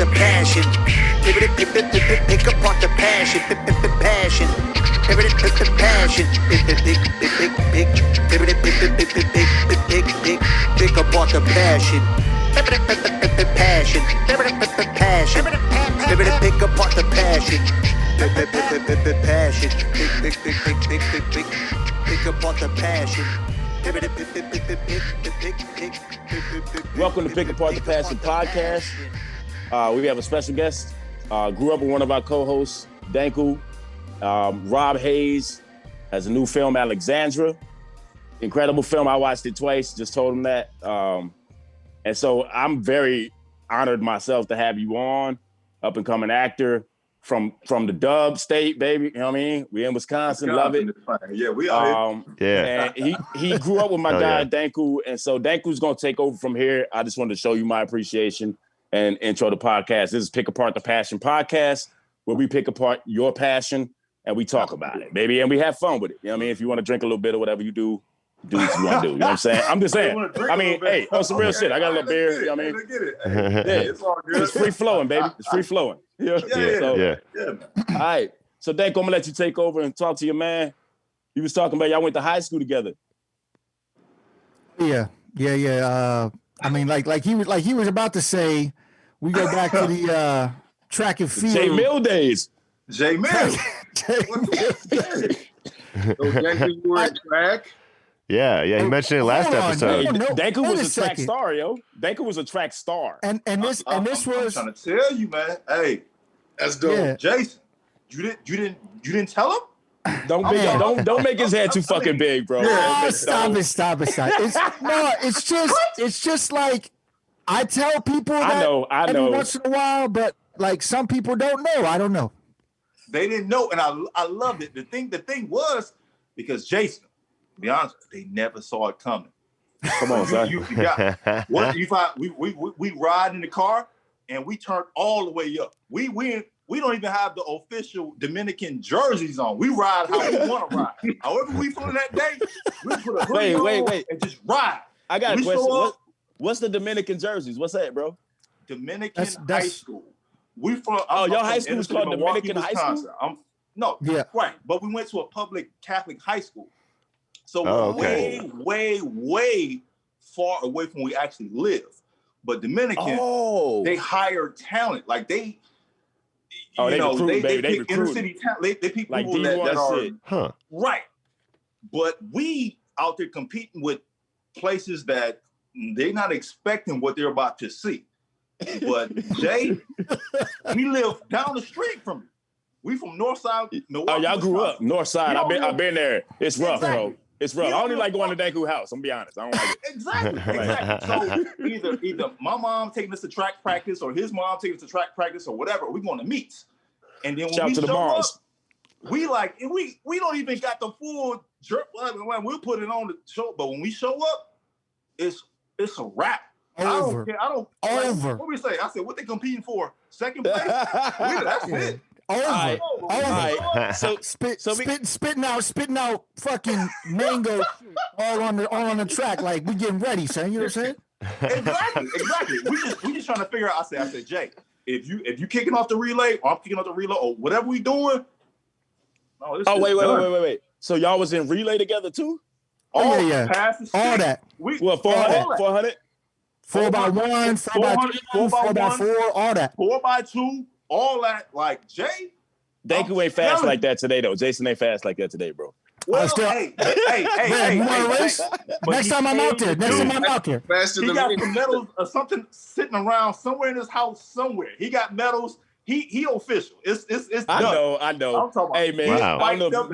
the passion. Pick apart the passion. Passion. Passion. Pick apart the passion. Passion. Passion. Pick apart the passion. Passion. Pick apart the passion. Welcome to Pick Apart the Passion podcast. We have a special guest. Grew up with one of our co-hosts, Denku. Rob HAYS has a new film, Alexandra. Incredible film. I watched it twice. Just told him that. And so I'm very honored myself to have you on. Up and coming actor from the dub state, baby. You know what I mean? We in Wisconsin, love it. Yeah, we are. And he grew up with my guy, Denku. And so Denku's going to take over from here. I just wanted to show you my appreciation and intro the podcast. This is Pick Apart the Passion podcast, where we pick apart your passion and we talk about it, baby. And we have fun with it. You know what I mean? If you want to drink a little bit or whatever you do what you want to do. You know what I'm saying? I'm just saying. I mean, hey, on some real shit. I got a little beer. You know what I mean? Get it. Hey, it's all good. It's free flowing, baby. It's free flowing. Yeah. All right. So, Denk, I'm going to let you take over and talk to your man. You was talking about y'all went to high school together. Yeah. I mean, like he was about to say, we go back to the track and field. J Mill days. J Mill. So Denku were in track. Yeah, he mentioned it last episode. Denku was a track star, yo. Denku was a track star. And this was. I'm trying to tell you, man. Hey, That's dope. Yeah. Jason, you didn't tell him? Don't make his head too fucking big, bro. Oh, stop it. It's just like I tell people that I know. every once in a while, but like some people don't know. I don't know. They didn't know, and I loved it. The thing was because Jason, to be honest, they never saw it coming. Come on, son. We ride in the car and we turned all the way up. We don't even have the official Dominican jerseys on. We ride how we want to ride. However we feel that day, we put a hoodie on and just ride. I got a question. What's the Dominican jerseys? What's that, bro? Dominican high school. We from your high school is called Dominican High School? Right. But we went to a public Catholic high school. So we're way far away from where we actually live. But Dominican, they hire talent. Like they pick inner city talent. They pick like people that are right. But we out there competing with places that they're not expecting what they're about to see. But Jay, he lived down the street from me. We from Northside. Milwaukee, y'all grew up Northside. I've been there. It's rough, bro. It's rough. I don't even like going to Denku house. I'm gonna be honest. I don't like it. Exactly. So either my mom taking us to track practice or his mom taking us to track practice or whatever. We're going to meet. And then when we show up, we don't even got the full jerk. We'll put it on the show, but when we show up, it's a wrap. Over. I don't. Over. What we say? I said, what they competing for? Second place? That's it. Over. Right. So spitting out fucking mango all on the track like we getting ready, son. You know what I'm saying? Exactly. We just trying to figure out. I said, Jay, if you kicking off the relay or I'm kicking off the relay or whatever we doing. Wait. So y'all was in relay together too? Yeah. All that. 400? 4x1, 4x2, 4x4, all that. 4x2, all that. Like Jay, Denku ain't fast like that today, though. Jason ain't fast like that today, bro. Well, hey, you want to race? Next time I'm out there. Faster he than got me. some medals or something sitting around somewhere in his house somewhere. He got medals. He official. It's done. I know. I'm talking about, hey man, I don't know.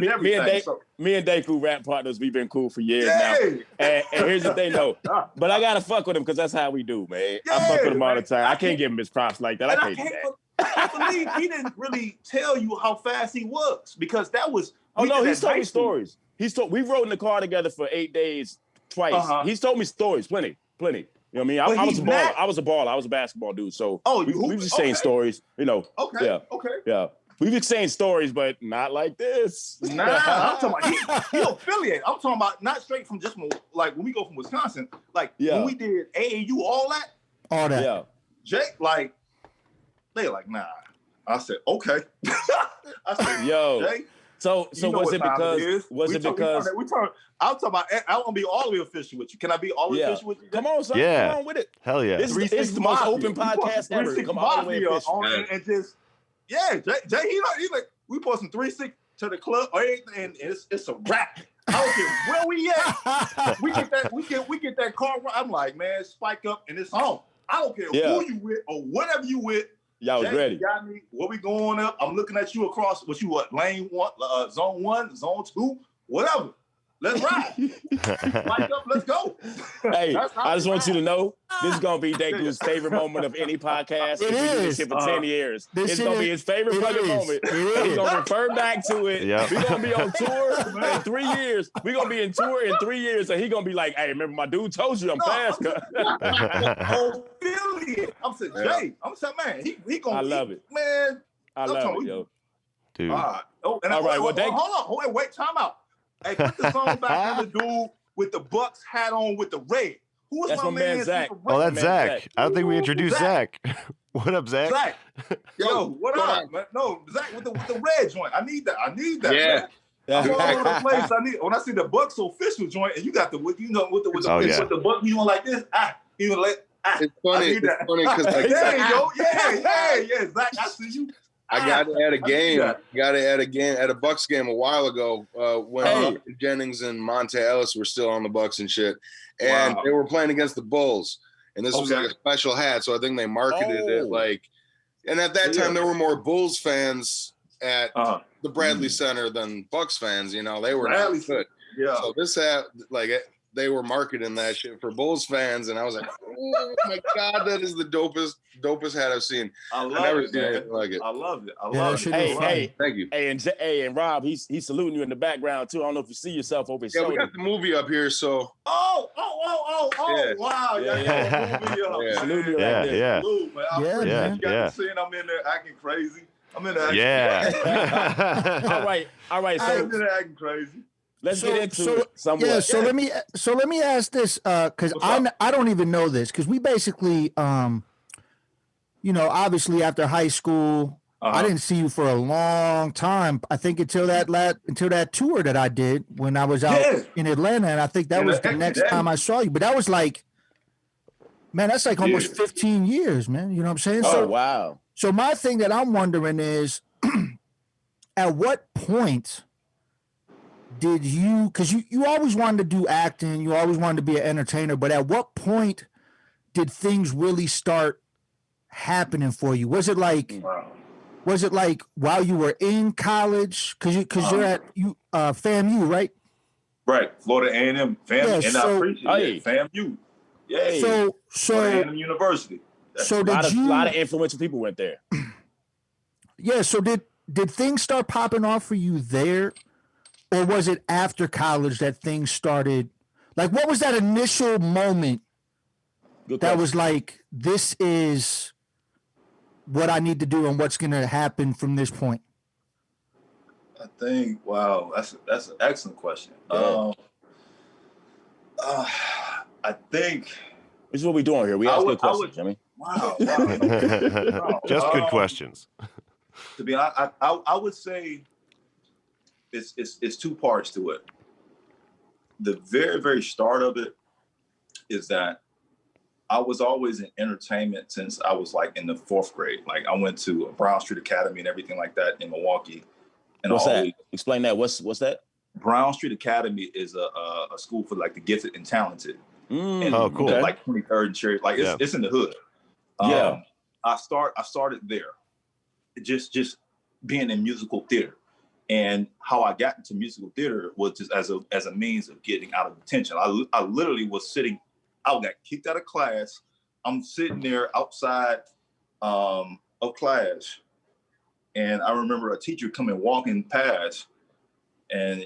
Me and Denku rap partners, we've been cool for years now. And here's the thing though, but I gotta fuck with him because that's how we do, man. I fuck with him all the time. I can't give him his props like that. I can't do that. I believe he didn't really tell you how fast he was because that was. Oh no, he's told me stories. We rode in the car together for 8 days twice. He's told me stories, plenty. You know what I mean? I was a baller. I was a baller. I was a basketball dude. So we was exchanging stories, you know. Okay. Yeah. We've exchanged stories, but not like this. Nah, I'm talking about he affiliated. I'm talking about not straight from just like when we go from Wisconsin, like when we did AAU, all that. Yeah. Jake, like They like, nah. I said, okay. I said, yo. Jay, So was it because? I'm talking about. I want to be all the way official with you. Can I be all the way official with you? Come on, son. Yeah. Come on with it. Hell yeah. This is the most open podcast ever. Come all the way official. And just Jay, he like we put some 3-6 to the club or anything, and it's a wrap. I don't care where we at. We get that car. I'm like, man, spike up and it's on. I don't care who you with or whatever you with. Y'all was ready. Got me. Where we going up? I'm looking at you across. Lane 1, zone 1, zone 2, whatever. Let's ride. Spike up. Let's go. Hey, I just want you to know this is gonna be Denku's favorite moment of any podcast. It is. This shit for 10 years. It's gonna be his favorite favorite fucking moment. He's gonna refer back to it. Yep. We're gonna be on tour in 3 years. We're gonna be in tour in 3 years, and he's gonna be like, "Hey, remember my dude told you I'm fast." I'm saying, Jay. I'm saying, man, he gonna. I love it, man. I love it, yo. Dude. All right. Hold on. Wait, time out. Hey, put the song back on the dude with the Bucks hat on with the red. Who was That's my man Zach. Oh, that's Man, Zach. I don't think we introduced Zach. What up, Zach? Zach. Yo, what up, man? No, Zach with the red joint. I need that. Yeah. Man. I'm all over the place. When I see the Bucks official joint, and you got with the Bucks, you like this. It's funny because like, there you go. Yeah. Zach, I see you. I got to add a game. At a Bucks game a while ago when Jennings and Monte Ellis were still on the Bucks and shit, and they were playing against the Bulls. And this was like a special hat, so I think they marketed it like. And at that time, there were more Bulls fans at the Bradley Center than Bucks fans. You know, they were not good. Yeah. So this hat, like, they were marketing that shit for Bulls fans, and I was like, "Oh my god, that is the dopest hat I've seen. I've never seen anything like it. I love it. Hey, thank you. Hey, and Rob, he's saluting you in the background too. I don't know if you see yourself over his shoulder. We got the movie up here, so. Oh! Yeah. Wow! Yeah. Saluting you right there. Salute, man. I'm you got to see I'm in there acting crazy. I'm in there acting crazy. All right. I'm in there acting crazy. Let's get into it somewhat. Yeah, so let me ask this, because I don't even know this, because we basically obviously after high school, I didn't see you for a long time. I think until that tour that I did when I was out in Atlanta, and I think that was the next time I saw you. But that was like, man, that's like almost 15 years, man. You know what I'm saying? Oh, wow. So my thing that I'm wondering is, at what point did you, because you always wanted to do acting, you always wanted to be an entertainer, but at what point did things really start happening for you? Was it like while you were in college? Because you're at FAMU, right? Right, Florida A&M FAMU, and I appreciate it. FAMU. Yeah. So Florida A&M University. So a lot of influential people went there. Yeah. So did things start popping off for you there? Or was it after college that things started? Like, what was that initial moment that was like, this is what I need to do and what's going to happen from this point? I think, wow, that's an excellent question. Yeah. I think this is what we're doing here. We ask good questions, Jimmy. Wow. Just good questions. To be honest, I would say it's two parts to it. The very, very start of it is that I was always in entertainment since I was like in the 4th grade. Like I went to Brown Street Academy and everything like that in Milwaukee. And what's that? Explain that. What's that? Brown Street Academy is a school for like the gifted and talented. And, cool. Like 23rd and Cherry. Like it's in the hood. I started there. Just being in musical theater. And how I got into musical theater was just as a means of getting out of detention. I literally was sitting, I got kicked out of class. I'm sitting there outside of class. And I remember a teacher coming walking past. And,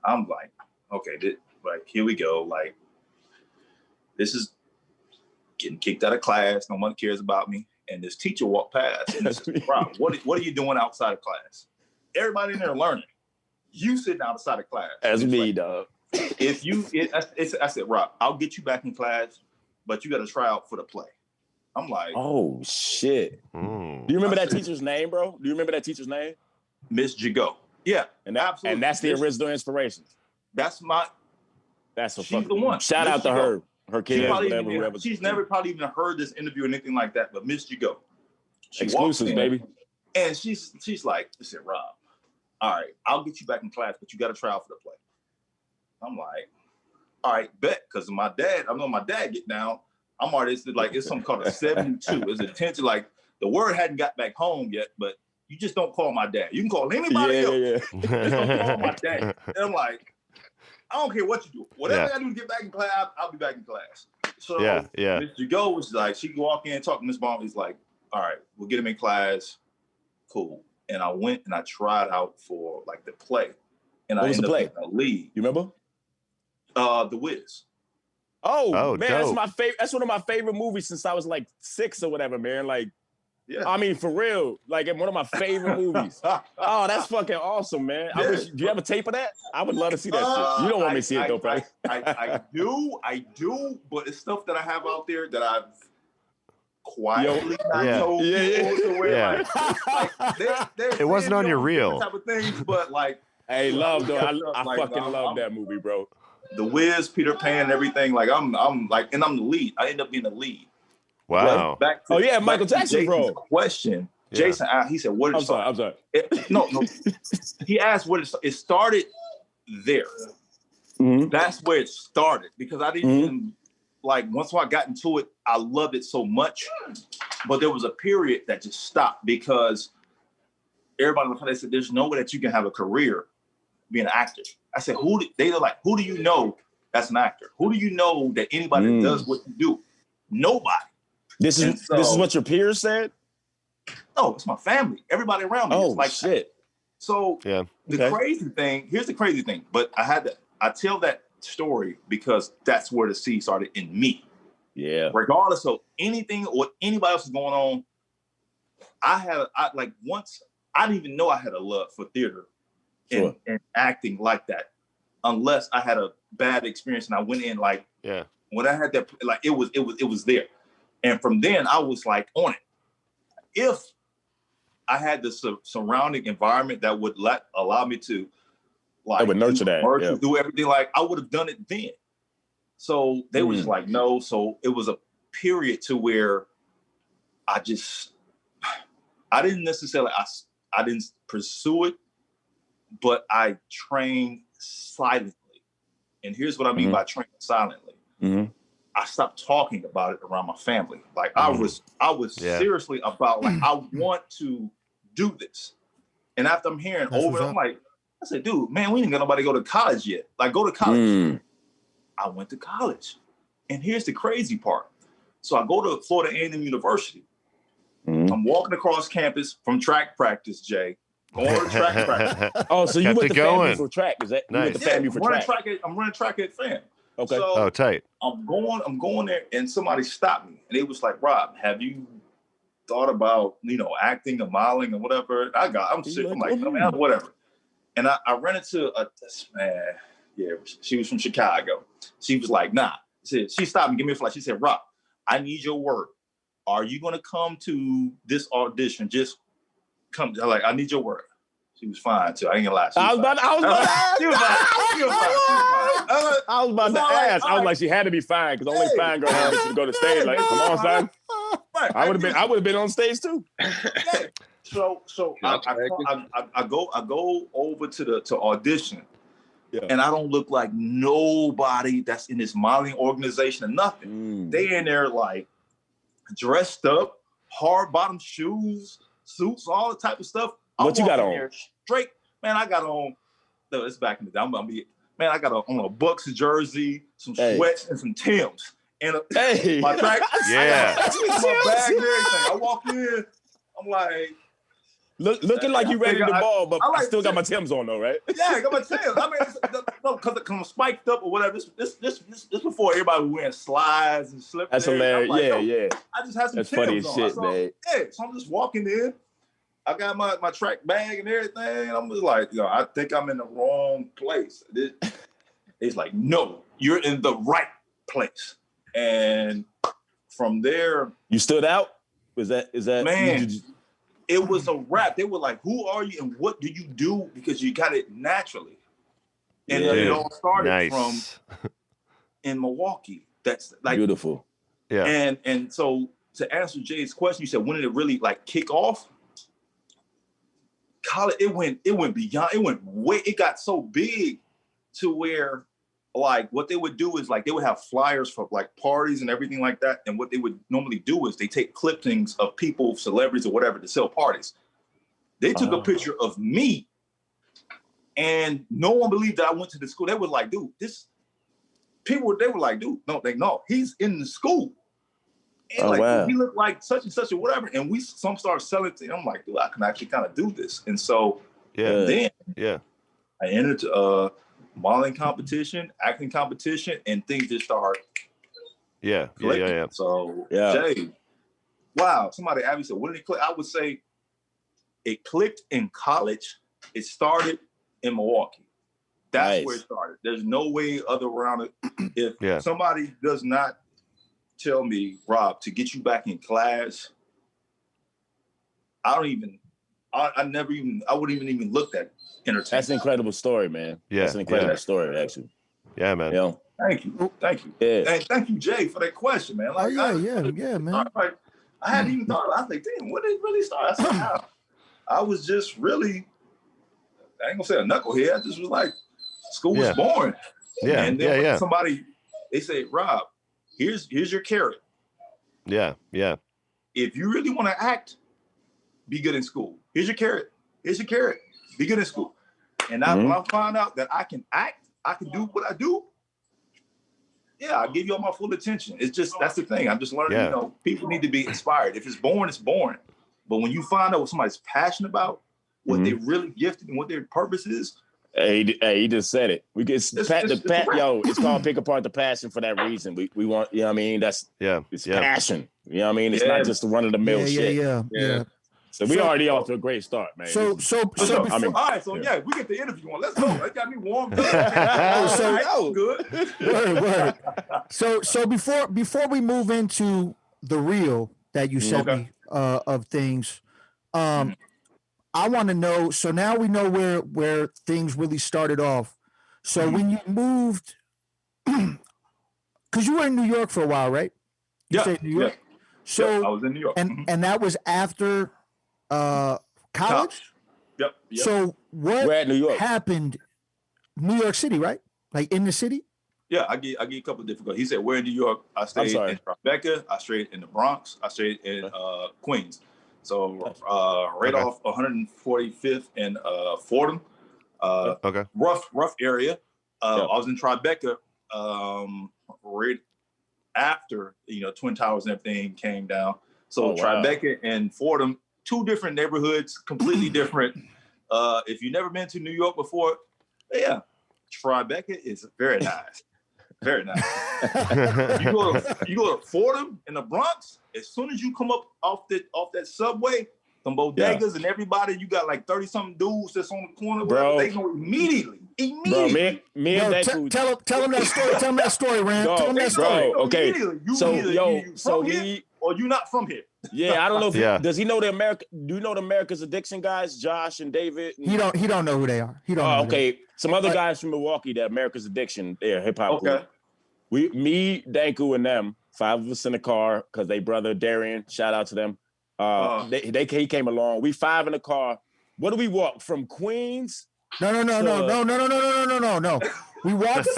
I'm like, okay, here we go. Like, this is getting kicked out of class. No one cares about me. And this teacher walked past and said, Rob, what are you doing outside of class? Everybody in there learning. You sitting outside of class. That's me, dog. I said, Rob, I'll get you back in class, but you got to try out for the play. I'm like, oh shit. Do you remember that teacher's name, bro? Do you remember that teacher's name? Miss Jago. Yeah, and absolutely. And that's the original inspiration. She's She's the one. Shout out to her. Her kids, whatever. She's never probably even heard this interview or anything like that, but Miss Jago. Exclusives, baby. And she's like, listen, Rob, all right, I'll get you back in class, but you got to try out for the play. I'm like, all right, bet, because my dad get down. I'm already like, it's something called a 72. It's a 10 to like, the word hadn't got back home yet, but you just don't call my dad. You can call anybody else. Yeah. Just don't call my dad. And I'm like, I don't care what you do. Whatever I do to get back in class, I'll be back in class. So Miss Jago was like, she could walk in, talk to Miss Baum. He's like, all right, we'll get him in class. Cool. And I went and I tried out for like the play. And I ended up in a lead. You remember? The Wiz. Oh man, dope. that's my favorite. That's one of my favorite movies since I was like 6 or whatever, man. Like, I mean, for real, like one of my favorite movies. Oh, that's fucking awesome, man. Yeah. Do you have a tape of that? I would love to see that shit. You don't want me to see it though, bro. I do, but it's stuff that I have out there that I've quietly not told people to wear. Like, it wasn't on your reel. Type of things, but like, hey, love though. I fucking love that movie, bro. The Wiz, Peter Pan, and everything. Like I'm like, and I'm the lead. I end up being the lead. Wow. Michael Jackson, bro. Question. Jason, he said, "What?" I'm sorry. No. He asked what it started there. Mm-hmm. That's where it started because I didn't even like. Once I got into it, I loved it so much. But there was a period that just stopped because everybody was they said, "There's no way that you can have a career being an actor." I said, "Who do you know that's an actor? Who do you know that anybody that does what you do? Nobody." This is what your peers said? No, it's my family. Everybody around me. Oh, it's like shit. So crazy thing, here's the crazy thing, but I tell that story because that's where the seed started in me. Yeah. Regardless of anything or anybody else is going on, I didn't even know I had a love for theater and acting like that unless I had a bad experience and I went in like, when I had that, like it was there. And from then I was like on it. If I had the surrounding environment that would allow me to like it would nurture that, do everything, like I would have done it then. So they were just like, no. So it was a period to where I didn't necessarily, I didn't pursue it, but I trained silently. And here's what I mean by training silently. Mm-hmm. I stopped talking about it around my family. Like I was seriously about like, I want to do this. And after I'm hearing I'm like, I said, dude, man, we didn't get nobody to go to college yet. Like go to college. I went to college. And here's the crazy part. So I go to Florida A&M University. I'm walking across campus from track practice, Jay. Going to track practice. Oh, so you went to family for track. Is that nice? You went to family for track? I'm running track at FAM. Okay. So tight. I'm going there, and somebody stopped me, and it was like, Rob, have you thought about acting or modeling or whatever? I'm sick. I'm like, whatever. And I ran into she was from Chicago. She was like, nah. She stopped me, give me a flash. She said, Rob, I need your word. Are you gonna come to this audition? Just come. Like, I need your word. She was fine too. I ain't gonna lie. I was about to ask. I was like, she had to be fine because only fine girl had to go to stage. Like, come on, son. I would have been on stage too. So I go over to audition, and I don't look like nobody that's in this modeling organization or nothing. They in there like dressed up, hard bottom shoes, suits, all the type of stuff. What you got on? Straight, man. I got on. No, it's back in the day. I got on a Bucks jersey, some sweats, and some Timbs, and my track. My bag and everything. I walk in. I'm like, looking like you ready to ball, but I still got my Timbs on though, right? Yeah, I got my Timbs. I mean, because I'm spiked up or whatever. This before everybody was wearing slides and slippers. That's hilarious. Like, I just had some That's Timbs funny as on. shit, man. Yeah, so I'm just walking in. I got my track bag and everything. And I'm just like, I think I'm in the wrong place. It's like, no, you're in the right place. And from there, you stood out. Is that man? It was a wrap. They were like, "Who are you and what do you do?" Because you got it naturally, and it all started from in Milwaukee. That's like beautiful. Yeah. And so to answer Jay's question, you said when did it really like kick off? College, it went beyond. It got so big to where like what they would do is like they would have flyers for like parties and everything like that. And what they would normally do is they take clippings of people, celebrities or whatever to sell parties. They took a picture of me and no one believed that I went to the school. They were like, dude, they were like, dude, no, he's in the school. And wow. He looked like such and such or whatever. And some started selling it. I'm like, dude, I can actually kind of do this. And so then I entered modeling competition, acting competition, and things just start clicking. Yeah. So Jay, wow, somebody asked me, said, when did it click? I would say it clicked in college. It started in Milwaukee. That's where it started. There's no way other around it. If somebody does not tell me, Rob, to get you back in class, I wouldn't even look at entertainment. That's an incredible story, man. Yeah. That's an incredible story, actually. Yeah, man. You know? Thank you. Yeah. And thank you, Jay, for that question, man. Like, man. I hadn't even thought about it. I was like, damn, when did it really start? I said, I was just really, I ain't gonna say a knucklehead. I just was like, school was boring. Yeah. And then somebody, they say, Rob, here's your carrot. Yeah. If you really want to act, be good in school. Here's your carrot. Be good in school. And when I find out that I can act, I can do what I do, I'll give you all my full attention. It's just, that's the thing. I'm just learning, people need to be inspired. If it's boring, it's boring. But when you find out what somebody's passionate about, what they're really gifted and what their purpose is. Hey, he just said it. We get it's called Pick Apart the Passion for that reason. We want, you know what I mean? It's passion. You know what I mean? It's not just the run of the mill shit. Yeah. So we already off to a great start, man. All right, so we get the interview on. Let's go. That got me warmed up. Good. Word. So before we move into the reel that you sent me of things, I want to know. So now we know where things really started off. So when you moved, because you were in New York for a while, right? You stayed in New York. So I was in New York, and that was after college. Yep. So what at New York happened? New York City, right? Like in the city? Yeah, I get a couple of different. He said, "We're in New York." I stayed in Tribeca. I stayed in the Bronx. I stayed in Queens. So off 145th and Fordham. Rough area. I was in Tribeca right after Twin Towers and everything came down. So Tribeca and Fordham, two different neighborhoods, completely different. If you've never been to New York before, Tribeca is very nice. Very nice. you go to Fordham in the Bronx. As soon as you come up off that subway, some bodegas and everybody, you got like 30-something dudes that's on the corner. Bro, they know immediately. Bro, me and Denku. Tell him that story. Tell him that story, Ram. Tell him that story. Okay. Or you not from here. Yeah, I don't know if does he know the America? Do you know the America's Addiction guys, Josh and David? He don't know who they are. He don't. Know okay, some other guys from Milwaukee, that America's Addiction, they're hip hop group. Me, Denku, and them, 5 of us in the car because they brother Darian. Shout out to them. He came along. We 5 in the car. What do we walk from Queens? No. We walked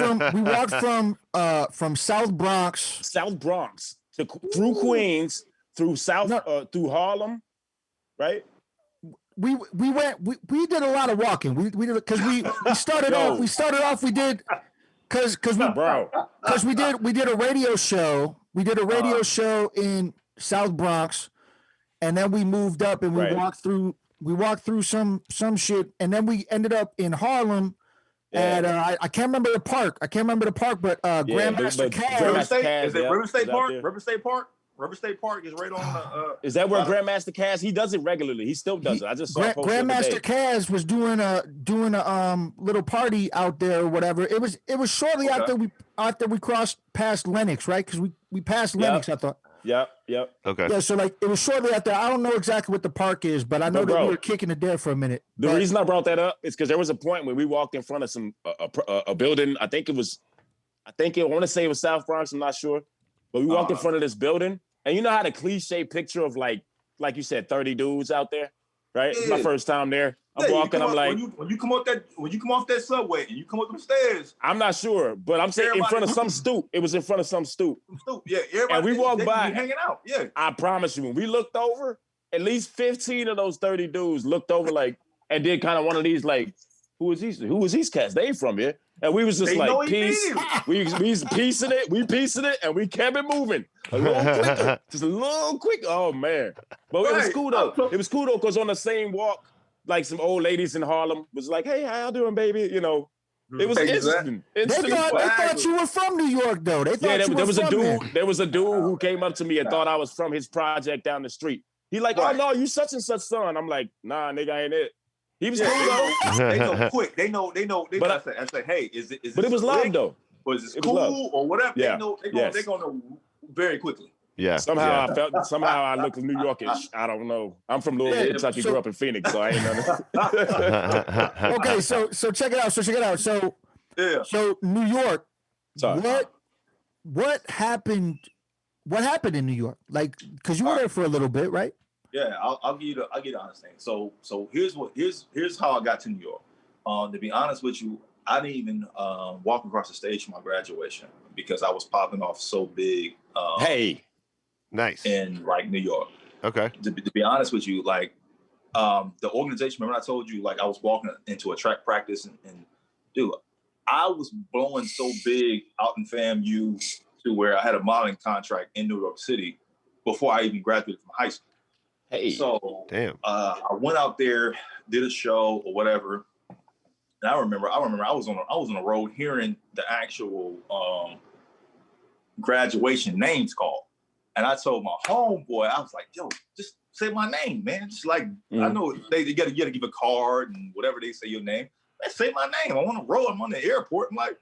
from South Bronx through Queens, through through Harlem, right? We did a lot of walking. We did because we started off. We did because we did a radio show. We did a radio show in South Bronx, and then we moved up and we walked through. We walked through some shit, and then we ended up in Harlem. And I can't remember the park. But Grandmaster Caz. Is it River State Park? River State Park? River State Park is right on the. Is that where Grandmaster Caz? He does it regularly. He still does it. I just saw Grandmaster Caz was doing a little party out there or whatever. It was shortly after we crossed past Lenox, right? Because we passed Lenox. I thought. Yep. Okay. Yeah, so like it was shortly after. I don't know exactly what the park is, but I know that we were kicking it there for a minute. The reason I brought that up is because there was a point when we walked in front of a building. I want to say it was South Bronx. I'm not sure, but we walked in front of this building, and you know how the cliche picture of like you said, 30 dudes out there, right? Yeah. It's my first time there. I'm walking. I'm like, when you come off that subway and you come up them stairs. I'm not sure, but I'm saying in front of some stoop. It was in front of some stoop. Yeah, everybody. And we walked by, hanging out. Yeah, I promise you, when we looked over, at least 15 of those 30 dudes looked over like and did kind of one of these like, who is these cats? They ain't from here. And we was just like, peace. We piecing it, and we kept it moving. A little quicker, just a little quick. Oh man, but it was cool though. It was cool though, cause on the same walk, like some old ladies in Harlem was like, "Hey, how you doing, baby?" You know, it was interesting. They thought you were from New York, though. They thought there was a dude who came up to me and thought I was from his project down the street. He like, "Oh no, you such and such son." I'm like, "Nah, nigga, ain't it." He was cool though. They know quick. They know. But I say, hey, is it? But it was love though. Or is this cool or whatever? Yeah. They're gonna know very quickly. Yeah. Somehow I look New Yorkish. I don't know. I'm from Louisville, Kentucky. Grew up in Phoenix, so I ain't know. Okay, so check it out. So New York. Sorry. What happened? What happened in New York? Like, because you were there for a little bit, right? Yeah, I'll give you the honest thing. So here's how I got to New York. To be honest with you, I didn't even walk across the stage for my graduation because I was popping off so big. Hey. Nice. In like New York. Okay. To be honest with you, like the organization, remember I told you like I was walking into a track practice and dude, I was blowing so big out in FAMU to where I had a modeling contract in New York City before I even graduated from high school. Hey. So damn. I went out there, did a show or whatever. And I remember I was on the road hearing the actual graduation names called. And I told my homeboy, I was like, yo, just say my name, man. Just like, I know they gotta give a card and whatever they say your name. Man, say my name. I'm on the road. I'm on the airport. I'm like,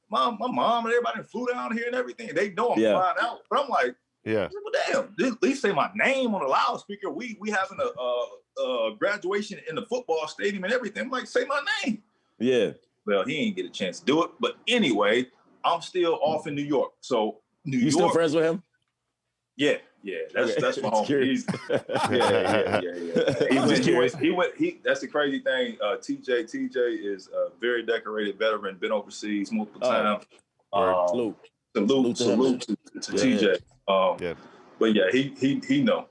my mom and everybody flew down here and everything. They know I'm flying out. But I'm like, well, damn, at least say my name on the loudspeaker. We having a graduation in the football stadium and everything. I'm like, say my name. Yeah. Well, he ain't get a chance to do it. But anyway, I'm still off in New York. So New York. You still friends with him? Yeah. That's my homie. Yeah. That's the crazy thing. TJ is a very decorated veteran, been overseas multiple times. Salute to TJ. But yeah, he know.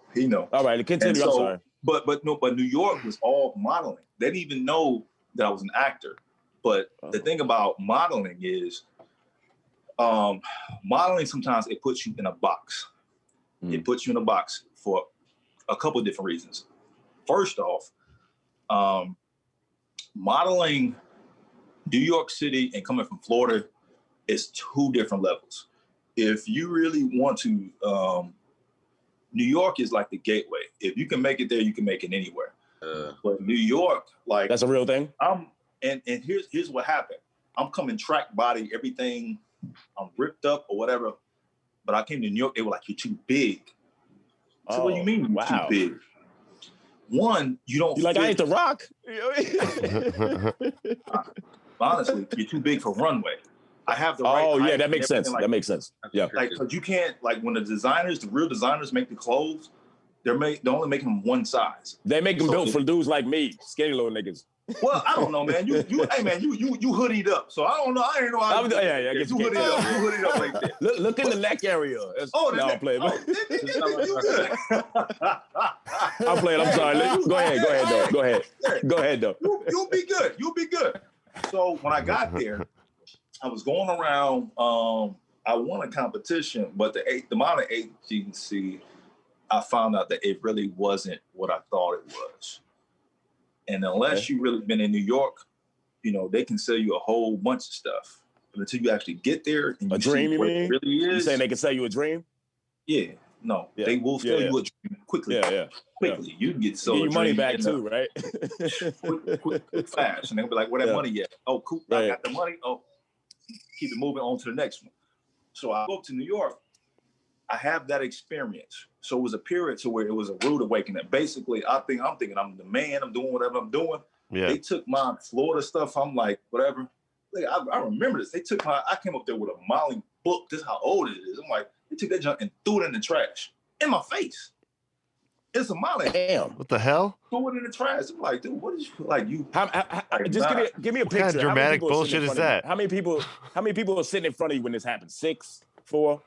All right, continue. I'm sorry. But New York was all modeling. They didn't even know that I was an actor. But the thing about modeling is, modeling sometimes it puts you in a box. It puts you in a box for a couple of different reasons. First off, modeling New York City and coming from Florida is two different levels. If you really want to, New York is like the gateway. If you can make it there, you can make it anywhere. But New York, like that's a real thing. And here's what happened. I'm coming track body, everything. I'm ripped up or whatever. But I came to New York, they were like, you're too big. So what do you mean you're too big? One, you don't like, I ain't The Rock. Honestly, you're too big for runway. I have the right height. Oh, yeah, that makes sense. Like, that makes sense. Yeah. Like, because you can't, like, when the real designers make the clothes, they're only making them one size. They make them built for dudes like me, skinny little niggas. Well, I don't know, man. You hoodied up, so I don't know. I ain't know how. I guess you hoodied up. You hooded up like that. Look in the neck area. I'm playing. I'm playing. I'm sorry. Go ahead, though. You'll be good. You'll be good. So when I got there, I was going around. I won a competition, but the modeling agency, I found out that it really wasn't what I thought it was. And unless you really been in New York, they can sell you a whole bunch of stuff. But until you actually get there and a dream, you mean? It really is. You saying they can sell you a dream? Yeah. No, they will sell you a dream quickly. Quickly. Yeah. You can get sold. Get your money back too, right? quick, fast. And they'll be like, where that money at? Oh, cool. I got the money. Oh, keep it moving on to the next one. So I go up to New York. I have that experience. So it was a period to where it was a rude awakening. Basically, I'm thinking I'm the man. I'm doing whatever I'm doing. Yeah. They took my Florida stuff. I'm like, whatever. Like, I remember this. I came up there with a modeling book. This is how old it is. I'm like, they took that junk and threw it in the trash in my face. It's a modeling. Damn. What the hell? Threw it in the trash. I'm like, dude, what is like you? Just give me a picture. What kind of dramatic bullshit is that? How many people are sitting in front of you when this happened? 6, 4?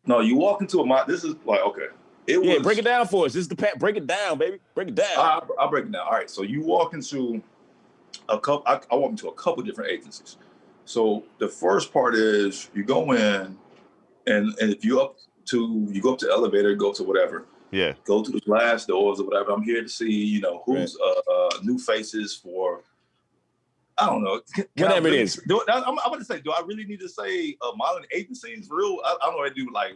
No, you walk into this is like, okay. Break it down for us. This is the break it down, baby. Break it down. I'll break it down. All right. So you walk into I walk into a couple different agencies. So the first part is you go in and if you go up to the elevator, go to whatever. Yeah. Go to the glass doors or whatever. I'm here to see, who's new faces for, I don't know. Whatever it is. I'm going to say, do I really need to say modeling agencies? Real? I don't know what I do like.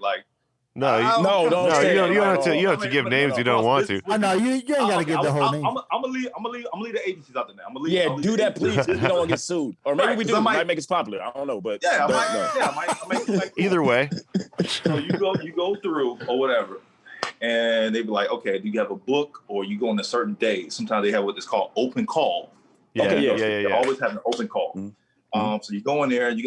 No, you don't have to give names you don't want to. I know you ain't got to give the whole name. I'm gonna leave the agencies out there now. Do that, please. We don't want to get sued, or maybe we do. It might make us popular. I don't know, but I might either way. So you go through or whatever, and they be like, okay, do you have a book, or you go on a certain day? Sometimes they have what is called open call. Yeah. They always have an open call. Mm-hmm. So you go in there and it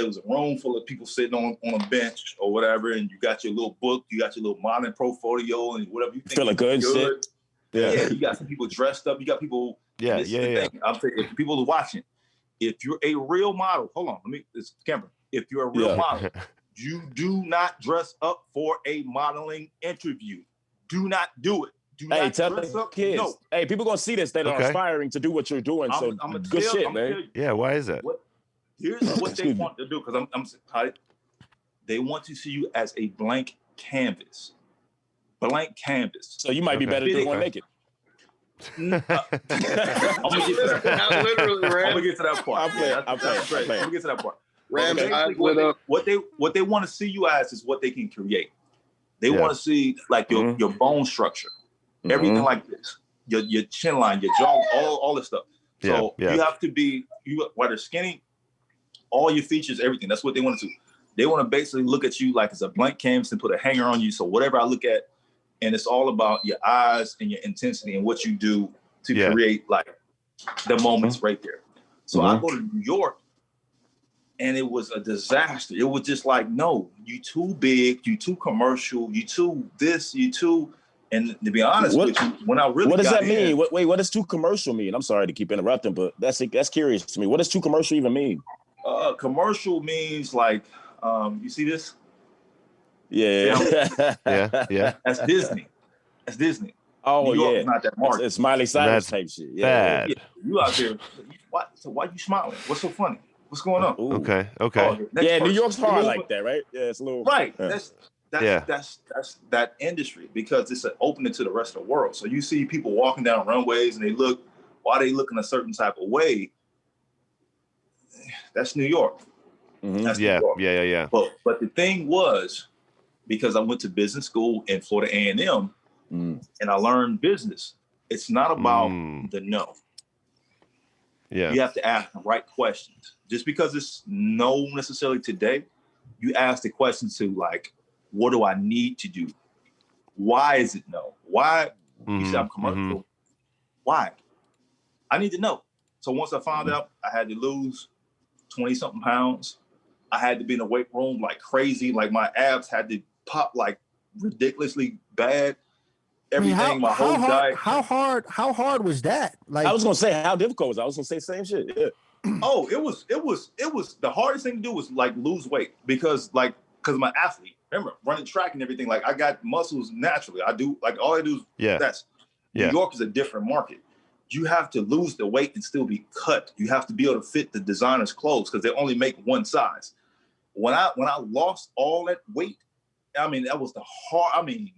was a room full of people sitting on a bench or whatever, and you got your little book, you got your little modeling portfolio and whatever you think. Feeling good shit. Yeah, you got some people dressed up, you got people. Yeah. I'm saying, if people are watching, if you're a real model, hold on, it's camera. If you're a real model, you do not dress up for a modeling interview. Do not do it. Tell the kids. No. Hey, people gonna see this that are aspiring to do what you're doing. I'm good shit, man. Yeah, why is that? Here's what they want to do, because they want to see you as a blank canvas. Blank canvas. So you might be better than one naked. I'm gonna get to that. Not literally, Ram. I'm gonna get to that part. I'm playing. I'm gonna get to that part. Ram, what they want to see you as is what they can create. They want to see like your bone structure. Everything like this, your chin line, your jaw, all this stuff. So you have to be, whether skinny, all your features, everything. That's what they want to do. They want to basically look at you like it's a blank canvas and put a hanger on you. So whatever I look at, and it's all about your eyes and your intensity and what you do to create like the moments right there. So I go to New York, and it was a disaster. It was just like, no, you too big, you too commercial, you too this, you too. And to be honest with you, when I really what does that mean? What does too commercial mean? I'm sorry to keep interrupting, but that's curious to me. What does too commercial even mean? Commercial means like, you see this? Yeah. That's Disney. That's Disney. Oh, New York is not that market. It's Miley Cyrus type shit. Yeah. You out there. Why you smiling? What's so funny? What's going on? Ooh. Okay. New York's hard like that, right? Yeah, it's a little right. That's that industry, because it's an opening to the rest of the world. So you see people walking down runways and they look a certain type of way. That's New York. Mm-hmm. That's New York. Yeah. But the thing was, because I went to business school in Florida A&M and I learned business, it's not about the no. Yeah. You have to ask the right questions. Just because it's no necessarily today, you ask the questions to like, what do I need to do? Why is it no? Why? You say I'm commercial. Why? I need to know. So once I found out I had to lose 20-something pounds, I had to be in the weight room like crazy. Like my abs had to pop like ridiculously bad. Everything, my whole diet. How hard was that? Like, I was gonna say, how difficult was it? I was gonna say the same shit. Yeah. Oh, it was the hardest thing to do was like lose weight because I'm an athlete. Remember, running track and everything, like I got muscles naturally. I do, like all I do is New York is a different market. You have to lose the weight and still be cut. You have to be able to fit the designer's clothes because they only make one size. When I lost all that weight, I mean, that was the hard, I mean,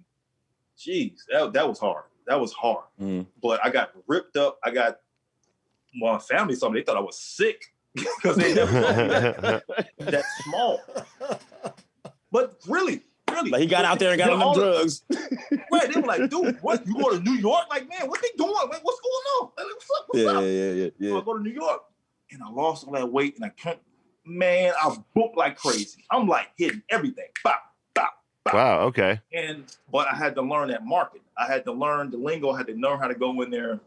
geez, that was hard. That was hard. But I got ripped up. I got my family, they thought I was sick because they never told me that small. But really, like he got out there and got on them drugs. Right, they were like, dude, what? You go to New York? Like, man, what they doing? Like, what's going on? Like, what's up? Yeah. So I go to New York, and I lost all that weight, and I booked like crazy. I'm like hitting everything. Bop, bop, Wow. Okay. But I had to learn that market. I had to learn the lingo. I had to learn how to go in there.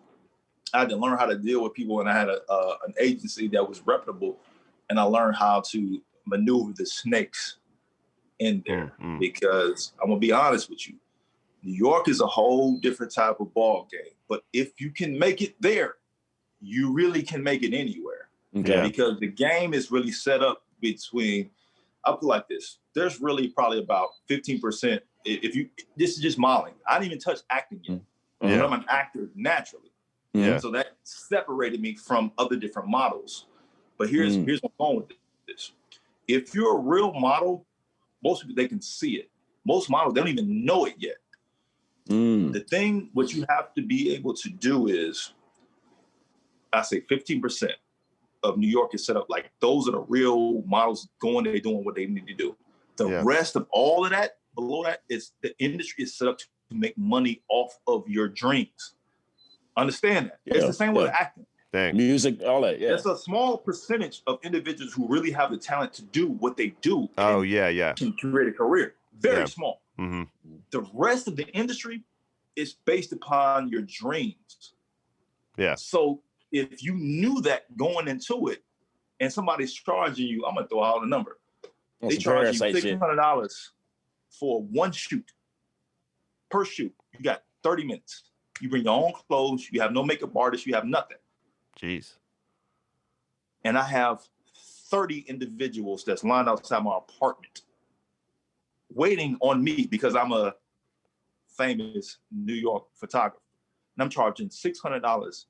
I had to learn how to deal with people, and I had an agency that was reputable, and I learned how to maneuver the snakes in there because I'm gonna be honest with you, New York is a whole different type of ball game. But if you can make it there, you really can make it anywhere. Okay. Because the game is really set up between, I put it like this, there's really probably about 15%. This is just modeling. I didn't even touch acting yet. But I'm an actor naturally. Yeah. So that separated me from other different models. But here's what's going with this. If you're a real model, most people, they can see it. Most models, they don't even know it yet. The thing, what you have to be able to do is, I say 15% of New York is set up like those are the real models they're doing what they need to do. The rest of all of that, below that, is the industry is set up to make money off of your dreams. Understand that. It's the same with acting. Thanks. Music, all that. Yeah. There's a small percentage of individuals who really have the talent to do what they do. Oh, yeah. To create a career. Very small. Mm-hmm. The rest of the industry is based upon your dreams. Yeah. So if you knew that going into it and somebody's charging you, I'm going to throw out a number. They charge you $600 for one shoot. Per shoot. You got 30 minutes. You bring your own clothes. You have no makeup artist. You have nothing. Jeez. And I have 30 individuals that's lined outside my apartment waiting on me because I'm a famous New York photographer. And I'm charging $600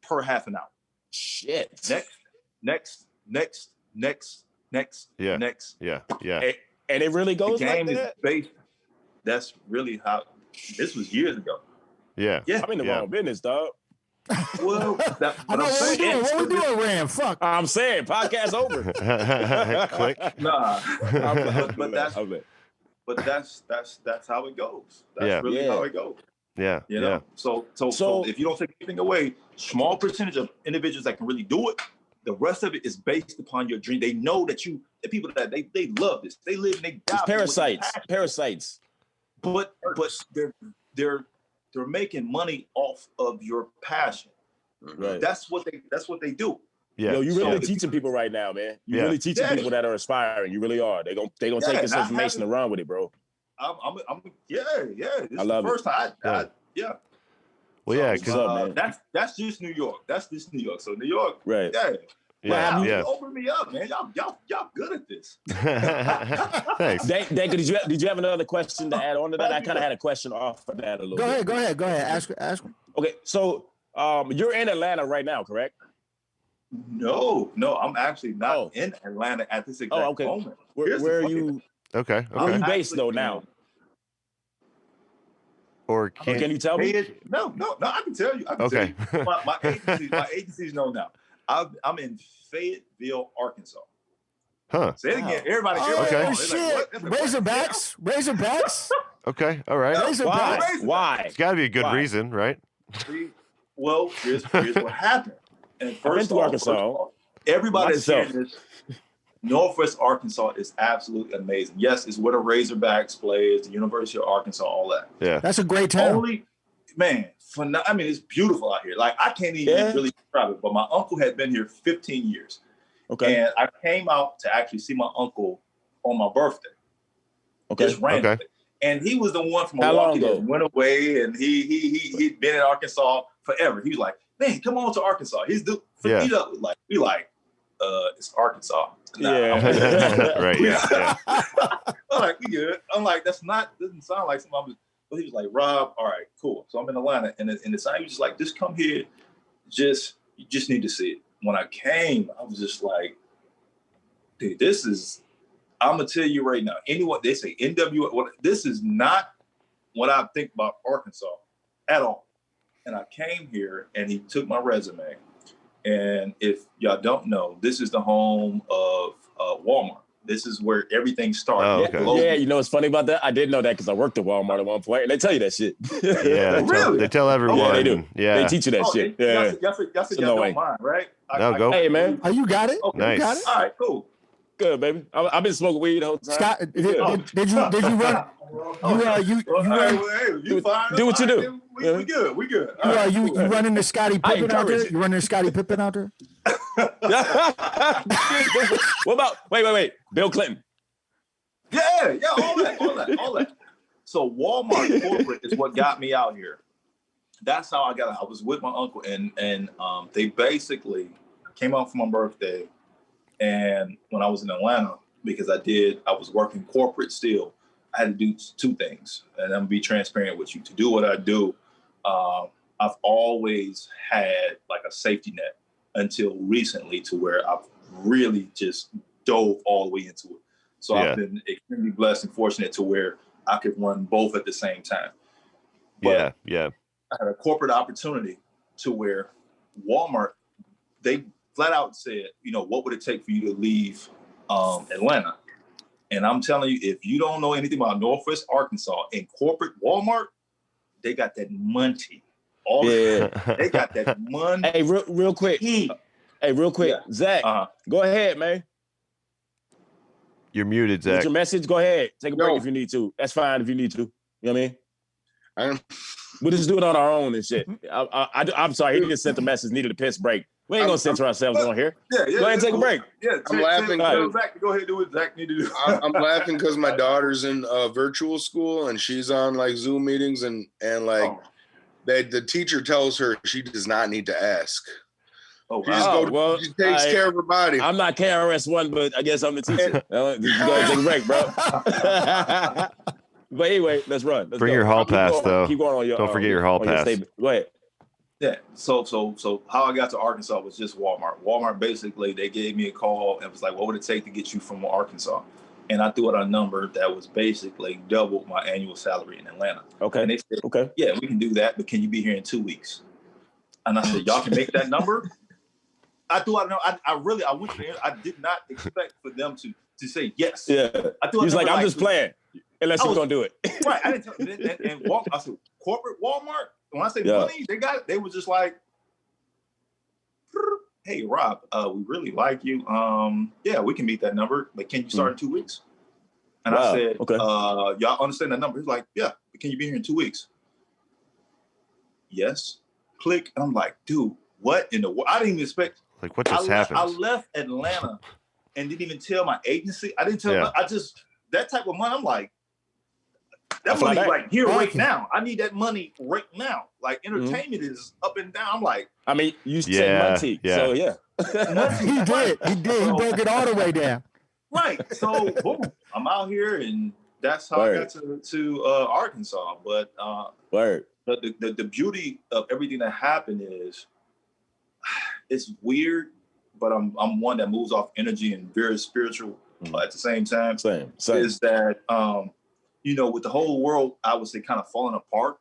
per half an hour. Shit. Next. Yeah. Next. Yeah. And it really goes the game like is that? based. That's really how, this was years ago. Yeah. I'm in the wrong business, dog. Well, I know what we doing, Ram. Fuck. I'm saying, podcast over. Click. Nah, but that's how it goes. That's really how it goes. Yeah. You know? So if you don't take anything away, small percentage of individuals that can really do it, the rest of it is based upon your dream. They know that the people that they love this. They live and they die. It's parasites. But they're making money off of your passion. Right. That's what they do. Yeah. Yo, you really teaching people right now, man. You really teaching people that are aspiring. You really are. They gonna take this information and run with it, bro. I'm This I love is the first time. Well, yeah, because that's just New York. That's just New York. So New York, right? Yeah. Open me up, man. Y'all good at this. Thanks. Danko, did you have another question to add on to that? I kind of had a question off of that a little bit. Go ahead. Ask him. Okay, so you're in Atlanta right now, correct? No, I'm actually not in Atlanta at this exact moment. Where are you? Okay. Where are you based though now? Or can you tell me? No, I can tell you. Tell you. My agencies know now. I'm in Fayetteville, Arkansas. Huh. Say it again. Everybody. Okay. Oh, shit. Razorbacks. Okay. All right. Why? It's got to be a good reason, right? Well, here's what happened. And first of all, everybody that's hearing this, Northwest Arkansas is absolutely amazing. Yes, it's where the Razorbacks play. It's the University of Arkansas, all that. Yeah. That's a great town. It's beautiful out here. Like, I can't even really describe it, but my uncle had been here 15 years. Okay. And I came out to actually see my uncle on my birthday. Okay. Just randomly. Okay. And he was the one from Milwaukee that went away, and he'd been in Arkansas forever. He was like, man, come on to Arkansas. It's Arkansas. Right. Yeah. I'm like, we good. I'm like, doesn't sound like something. But he was like, Rob, all right, cool. So I'm in Atlanta, and the sign was just like, just come here. You just need to see it. When I came, I was just like, dude, I'm gonna tell you right now. Anyone, they say NWA, this is not what I think about Arkansas at all. And I came here, and he took my resume. And if y'all don't know, this is the home of Walmart. This is where everything started. Oh, okay. Yeah, you know what's funny about that? I didn't know that because I worked at Walmart at one point, and they tell you that shit. Yeah, they tell everyone. Yeah, they do. Yeah, they teach you that shit. Yeah, y'all said y'all don't mind, right? No, go. Hey, man. Oh, you got it? Okay. Nice. You got it? All right, cool. Good, baby. I've been smoking weed the whole time. Scott, did you run? You fine? Do what you do. We good. We good. You running the Scottie Pippen out there? it. You running the Scottie Pippen out there? What about? Wait. Bill Clinton. Yeah, all that. So Walmart corporate is what got me out here. That's how I got. I was with my uncle, and they basically came out for my birthday, and when I was in Atlanta, because I was working corporate still. I had to do two things, and I'm gonna be transparent with you. To do what I do, I've always had like a safety net until recently, to where I've really just dove all the way into it. So I've been extremely blessed and fortunate to where I could run both at the same time. But I had a corporate opportunity to where Walmart, they flat out said, what would it take for you to leave Atlanta? And I'm telling you, if you don't know anything about Northwest Arkansas, in corporate Walmart, they got that money. They got that money. Hey, real quick. Zach, go ahead, man. You're muted, Zach. With your message, go ahead. Take a break if you need to. That's fine if you need to. You know what I mean? We'll just do it on our own and shit. I'm sorry. He just sent the message, needed a piss break. We ain't going to censor ourselves on here. Go ahead and take a break. I'm laughing. Zach, go ahead and do what Zach need to do. I'm laughing because my daughter's in virtual school and she's on like Zoom meetings and like the teacher tells her she does not need to ask. She takes care of her body. I'm not KRS-One, but I guess I'm the teacher. Go ahead and take a break, bro. But anyway, let's run. Bring your hall pass, though. Keep going on your. Don't forget your hall pass. Go ahead. Yeah. So how I got to Arkansas was just Walmart. Walmart basically, they gave me a call and was like, "What would it take to get you from Arkansas?" And I threw out a number that was basically double my annual salary in Atlanta. Okay. And they said, "Okay, yeah, we can do that, but can you be here in 2 weeks?" And I said, "Y'all can make that number." I threw out. I went there. I did not expect for them to say yes. Yeah. He was like, "I'm just playing." Unless you're gonna do it. Right. I didn't tell I said, corporate Walmart, when I say money, they were just like, "Hey, Rob, we really like you. Yeah, we can meet that number, but can you start in 2 weeks?" And I said, "Okay. Y'all understand that number?" He's like, "Yeah, but can you be here in 2 weeks?" Yes. Click. And I'm like, dude, what in the world? I didn't even expect. Like, what just happened? I left Atlanta and didn't even tell my agency. I didn't tell that type of money, I'm like, that money like here right now. I need that money right now. Like entertainment is up and down. I'm like, I mean, you said money, so yeah. He did. He broke it all the way down. Right. So boom, I'm out here, and that's how I got to Arkansas. But the beauty of everything that happened is, it's weird, but I'm one that moves off energy and very spiritual at the same time. Same. Is that with the whole world, I would say, kind of falling apart.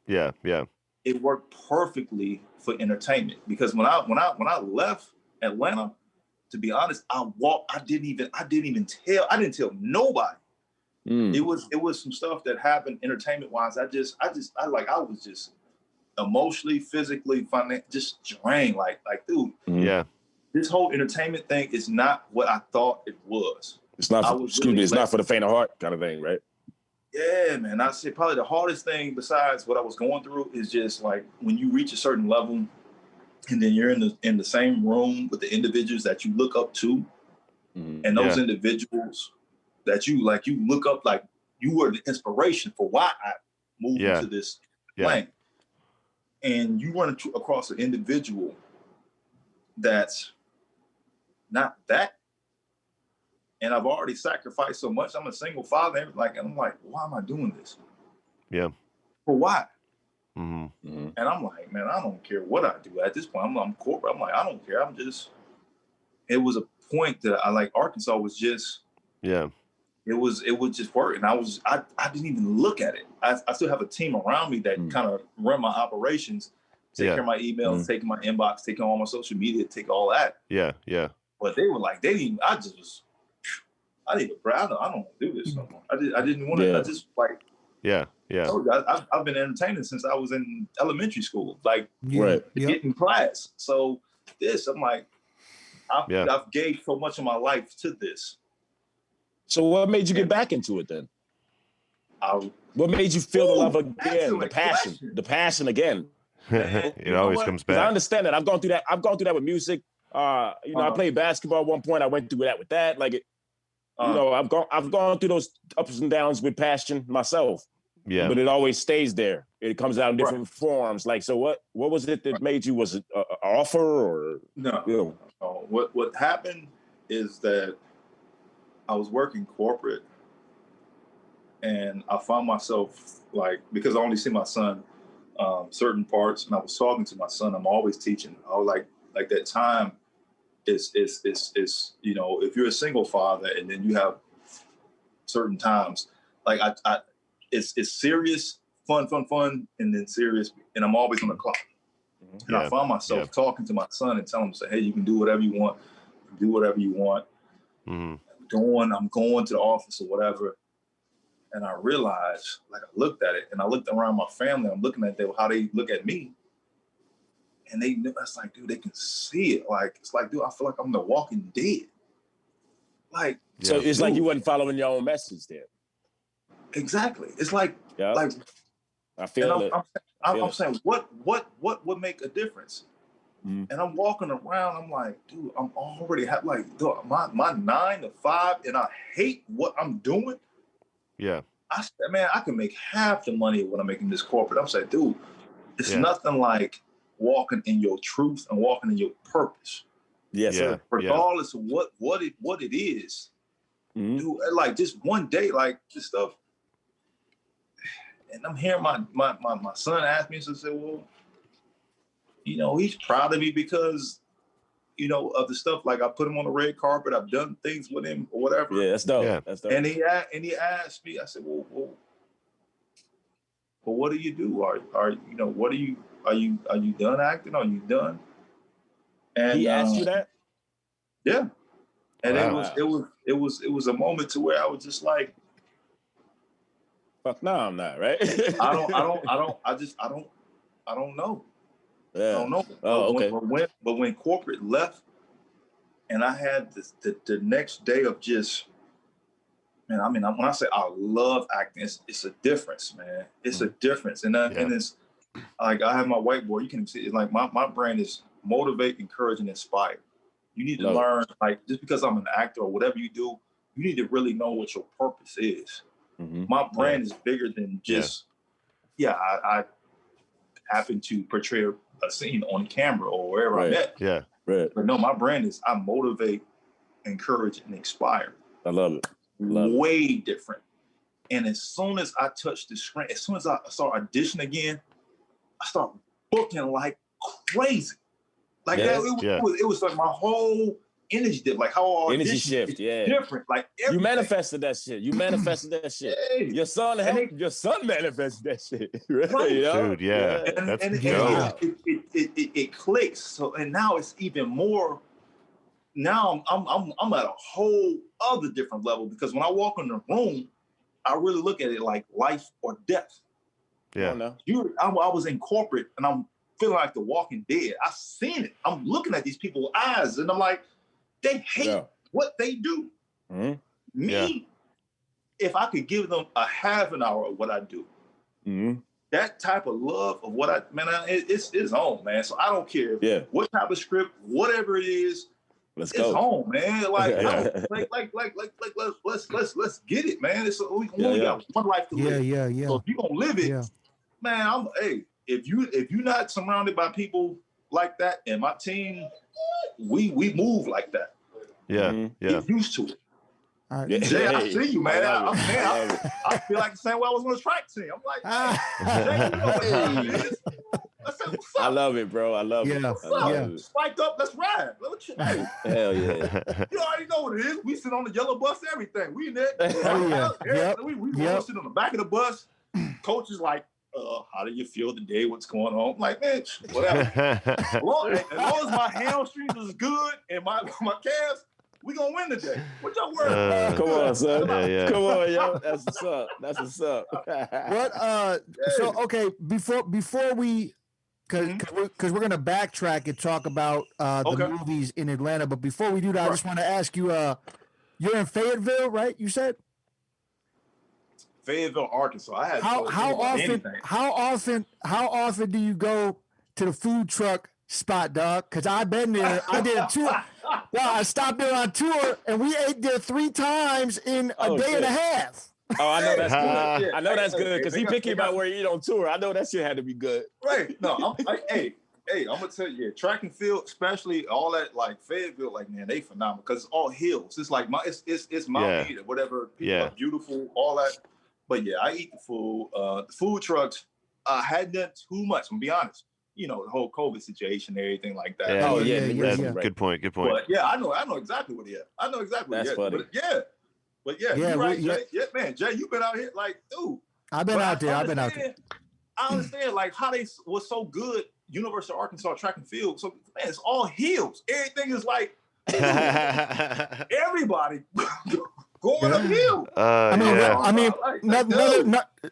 Yeah. It worked perfectly for entertainment, because when I left Atlanta, to be honest, I didn't tell nobody. It was some stuff that happened entertainment wise. I was just emotionally, physically, financially, just drained. Like, dude, this whole entertainment thing is not what I thought it was. It's not. It's not for the faint of heart, kind of thing, right? Yeah, man. I say probably the hardest thing besides what I was going through is just like when you reach a certain level, and then you're in the same room with the individuals that you look up to, and those individuals that you look up, like you were the inspiration for why I moved into this plane. And you run across an individual that's not that. And I've already sacrificed so much. I'm a single father. And I'm like, why am I doing this? Yeah. For why? And I'm like, man, I don't care what I do. At this point, I'm corporate. I'm like, I don't care. It was a point that I like Arkansas was just, it was just work. And I didn't even look at it. I still have a team around me that kind of run my operations, take care of my emails, take my inbox, take all my social media, take all that. Yeah. But they were like, I don't do this no more. I didn't want to. I just like. I've been entertaining since I was in elementary school, like get in class. So I'm like, I've gave so much of my life to this. So what made you get back into it then? What made you feel the love again, the passion again? It always comes back. I understand that. I've gone through that with music. I played basketball at one point. I went through that with that. I've gone through those ups and downs with passion myself. Yeah. But it always stays there. It comes out in different forms. Like, so what was it that made you? Was it an offer or no? You know? What happened is that I was working corporate, and I found myself because I only see my son certain parts, and I was talking to my son. I'm always teaching. I was like that time is if you're a single father and then you have certain times it's serious, fun, and then serious, and I'm always on the clock. And I found myself talking to my son and telling him, "Hey, you can do whatever you want. Do whatever you want." I'm going to the office or whatever. And I realized, I looked at it, and I looked around my family. I'm looking at how they look at me, and that's like, dude, they can see it. It's like, dude, I feel like I'm the Walking Dead. So it's like you wasn't following your own message there. Exactly. It's like I feel it. I'm saying, what would make a difference? And I'm walking around. I'm like, dude, I'm already my 9 to 5, and I hate what I'm doing. Yeah. I said, man, I can make half the money when I'm making this corporate. I'm saying, dude, it's nothing like walking in your truth and walking in your purpose. Yes, sir. Regardless of what it is, dude. Just one day, this stuff. And I'm hearing my son ask me, so I said, well, he's proud of me because, of the stuff. I put him on the red carpet. I've done things with him or whatever. Yeah, that's dope. Yeah. That's dope. And he asked me. I said, well, what do you do? What are you? Are you done acting? Are you done? And he asked you that? Yeah. And wow. it was a moment to where I was just like, fuck no, I'm not, right? I don't know. Yeah. I don't know. Okay. But when corporate left, and I had the next day of just, man, I mean, when I say I love acting, it's a difference, man. It's a difference. And it's I have my whiteboard. You can see it. My brand is motivate, encourage, and inspire. You need to learn, just because I'm an actor or whatever you do, you need to really know what your purpose is. My brand is bigger than just, I happen to portray a scene on camera or wherever I'm at. Yeah. Right. But no, my brand is I motivate, encourage, and inspire. I love it. Way different. And as soon as I touch the screen, as soon as I start auditioning again, I start booking like crazy. It was like my whole energy dip, how energy shift, different. You manifested that shit. Hey. Your son manifested that shit. Right? Dude, yeah. It clicks. So, and now it's even more. Now I'm at a whole other different level, because when I walk in the room, I really look at it like life or death. Yeah. I was in corporate, and I'm feeling like the Walking Dead. I seen it. I'm looking at these people's eyes, and I'm like, they hate what they do. Me, if I could give them a half an hour of what I do, that type of love of what it's on, man. So I don't care what type of script, whatever it is. Let's go. It's home, man. Let's get it, man. We only got one life to live. Yeah. So if you gonna live it, man, if you're not surrounded by people like that, and my team, we move like that. Yeah. Get used to it. Right. Jay, I see you, man. I feel like the same way I was on the track team. I'm like, Jay, you know what I said, what's up? I love it, bro. I love it. What's up? Spiked up, let's ride. Hell yeah. You already know what it is. We sit on the yellow bus, everything. We in there. We sit on the back of the bus. Coach is like, how do you feel today? What's going on? I'm like, man, whatever. As long as my hamstrings is good and my calves, we gonna win today. What y'all worried about? Come on, son. Come on, yo. That's what's up. What? So okay, before we, because we're gonna backtrack and talk about the movies in Atlanta, but before we do that, I just want to ask you, You're in Fayetteville, right? You said. Fayetteville, Arkansas. I had How often do you go to the food truck spot, dog? Because I've been there. I did a tour. Well, I stopped there on tour, and we ate there 3 times in a day and a half. Oh, I know that's good. I know that's good because he picky about where you eat on tour. I know that shit had to be good. Right. No, hey, I'm gonna tell you, track and field, especially all that like Fayetteville, like man, they phenomenal because it's all hills. It's like it's Mount Eden, whatever. People are beautiful, all that. But yeah, I eat the food. The food trucks, hadn't done too much. I'm gonna be honest. You know, the whole COVID situation and everything like that. Yeah. Oh yeah. Good point. But yeah, I know exactly what he had. I know exactly what he had. Funny. But yeah, you're right, Jay. Yeah, man, Jay, you've been out here like, dude. I've been out there. I understand like how they was so good. University of Arkansas track and field. So man, it's all hills. Everything is like everybody going uphill.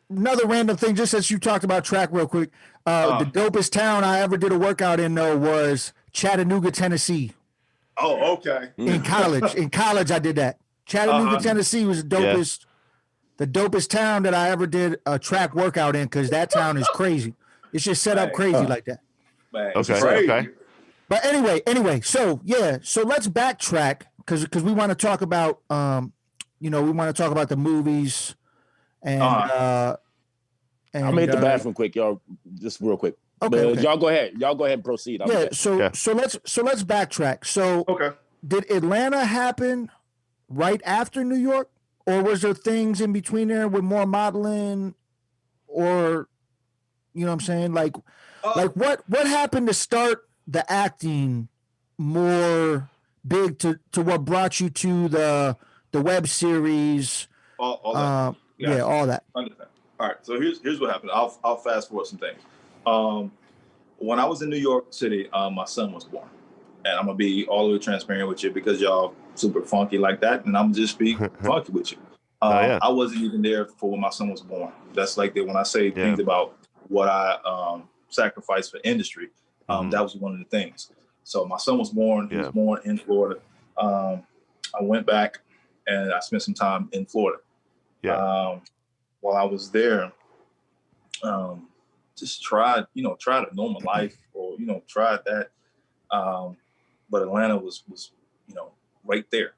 Another random thing. Just as you talked about track, real quick. The dopest town I ever did a workout in though was Chattanooga, Tennessee. Oh, okay. In college, I did that. Chattanooga, Tennessee was the dopest town that I ever did a track workout in because that town is crazy. It's just set up crazy like that. Man, okay. But anyway, so let's backtrack because we want to talk about we want to talk about the movies and I'm gonna hit the bathroom quick, y'all. Just real quick. Okay. Y'all go ahead. And proceed. So let's backtrack. So did Atlanta happen right after New York, or was there things in between there with more modeling, or you know what I'm saying? Like what happened to start the acting more big to what brought you to the web series? All that. All that. Understand. All right. So here's what happened. I'll fast forward some things. When I was in New York City, my son was born, and I'm gonna be all the way transparent with you because y'all super funky like that, and I'm just be funky with you. I wasn't even there for when my son was born. That's like that when I say things about what I sacrificed for industry. That was one of the things. So my son was born. He was born in Florida. I went back and I spent some time in Florida. While I was there, just tried a normal life or, tried that. But Atlanta was right there.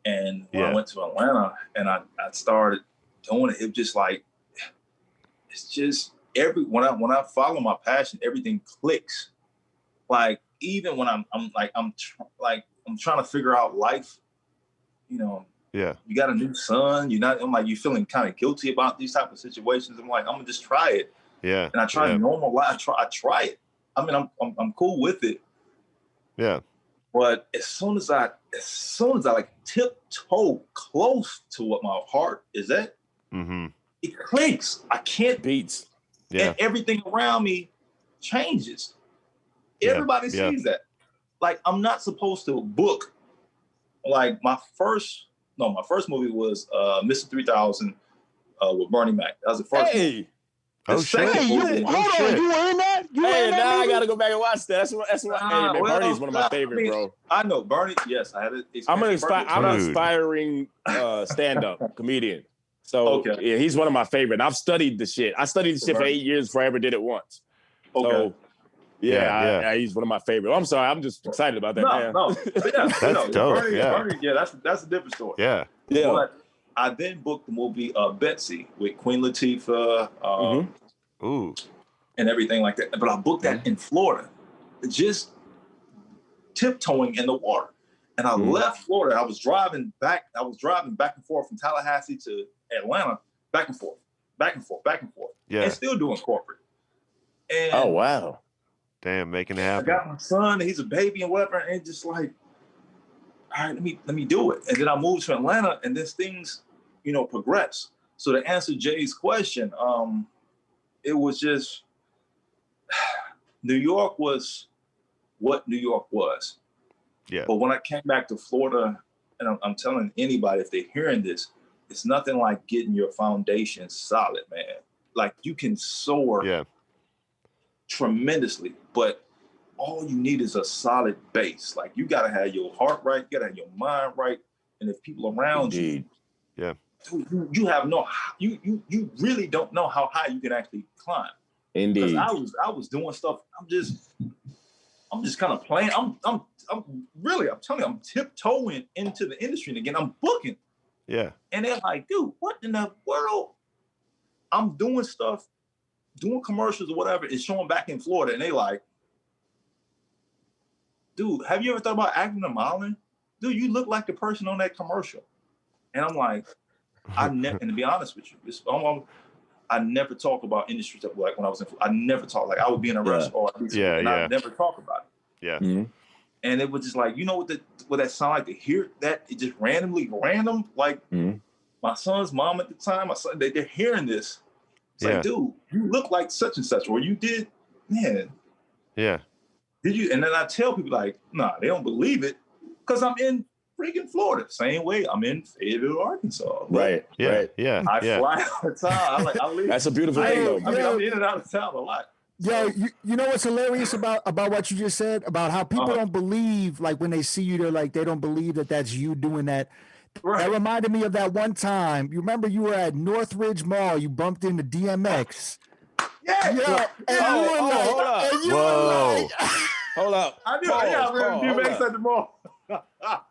And when I went to Atlanta and I started doing it, it was just like, it's just when I follow my passion, everything clicks. Like, even when I'm trying to figure out life, you got a new son, you're feeling kind of guilty about these type of situations. I'm like, I'm gonna just try it. Yeah. And I try normal life. I try it. I mean, I'm cool with it. Yeah. But as soon as I like tiptoe close to what my heart is at, it clicks. I can't beats. Yeah. And everything around me changes. Everybody sees that. Like, I'm not supposed to book. Like, my first movie was Mr. 3000 with Bernie Mac. That was the first movie. Hold on, you were in that? Now I gotta go back and watch that. That's what Bernie's one of my favorite, bro. I know Bernie. Yes, I had it. I'm an aspiring stand-up comedian. So yeah, he's one of my favorite. I've studied the shit. I studied the shit for 8 years before I ever did it once. So he's one of my favorite. I'm sorry, I'm just excited about that. That's dope. Bernie, that's a different story. Yeah. But I then booked the movie Betsy with Queen Latifah and everything like that. But I booked that in Florida, just tiptoeing in the water. And I left Florida. I was driving back and forth from Tallahassee to Atlanta, back and forth. Yeah. And still doing corporate. And oh, wow. Damn, making it happen. I got my son, he's a baby and whatever, and just like, all right, let me do it. And then I moved to Atlanta, and then things, progress. So to answer Jay's question, it was just New York was what New York was. Yeah. But when I came back to Florida, and I'm telling anybody if they're hearing this, it's nothing like getting your foundation solid, man. Like, you can soar tremendously, but all you need is a solid base. Like, you gotta have your heart right, you gotta have your mind right, and the people around you. Yeah. You have you really don't know how high you can actually climb. Indeed. Because I was doing stuff. I'm just kind of playing. I'm telling you, I'm tiptoeing into the industry, and again, I'm booking. Yeah. And they're like, dude, what in the world? I'm doing stuff, doing commercials or whatever, and showing back in Florida, and they like, dude, have you ever thought about acting and modeling? Dude, you look like the person on that commercial. And I'm like, and to be honest with you, I never talk about industry stuff. Like when I was in, I never talk. Like I would be in a restaurant, and I never talk about it. Yeah. Mm-hmm. And it was just like, you know what that sound like to hear that? It just random. Like my son's mom at the time, my son, they're hearing this. It's like, dude, you look like such and such, or you did, man. Yeah. Did you? And then I tell people like, nah, they don't believe it because I'm in freaking Florida. Same way I'm in Fayetteville, Arkansas. Right. Yeah. Right. Yeah. I fly all the time. I leave. That's a beautiful thing, though. I'm in and out of town a lot. Yo, you know what's hilarious about what you just said about how people don't believe, like when they see you, they're like, they don't believe that that's you doing that. Right. That reminded me of that one time. You remember you were at Northridge Mall. You bumped into DMX. Yeah. And hold up. Whoa. Hold up. I knew. I remember DMX at the mall.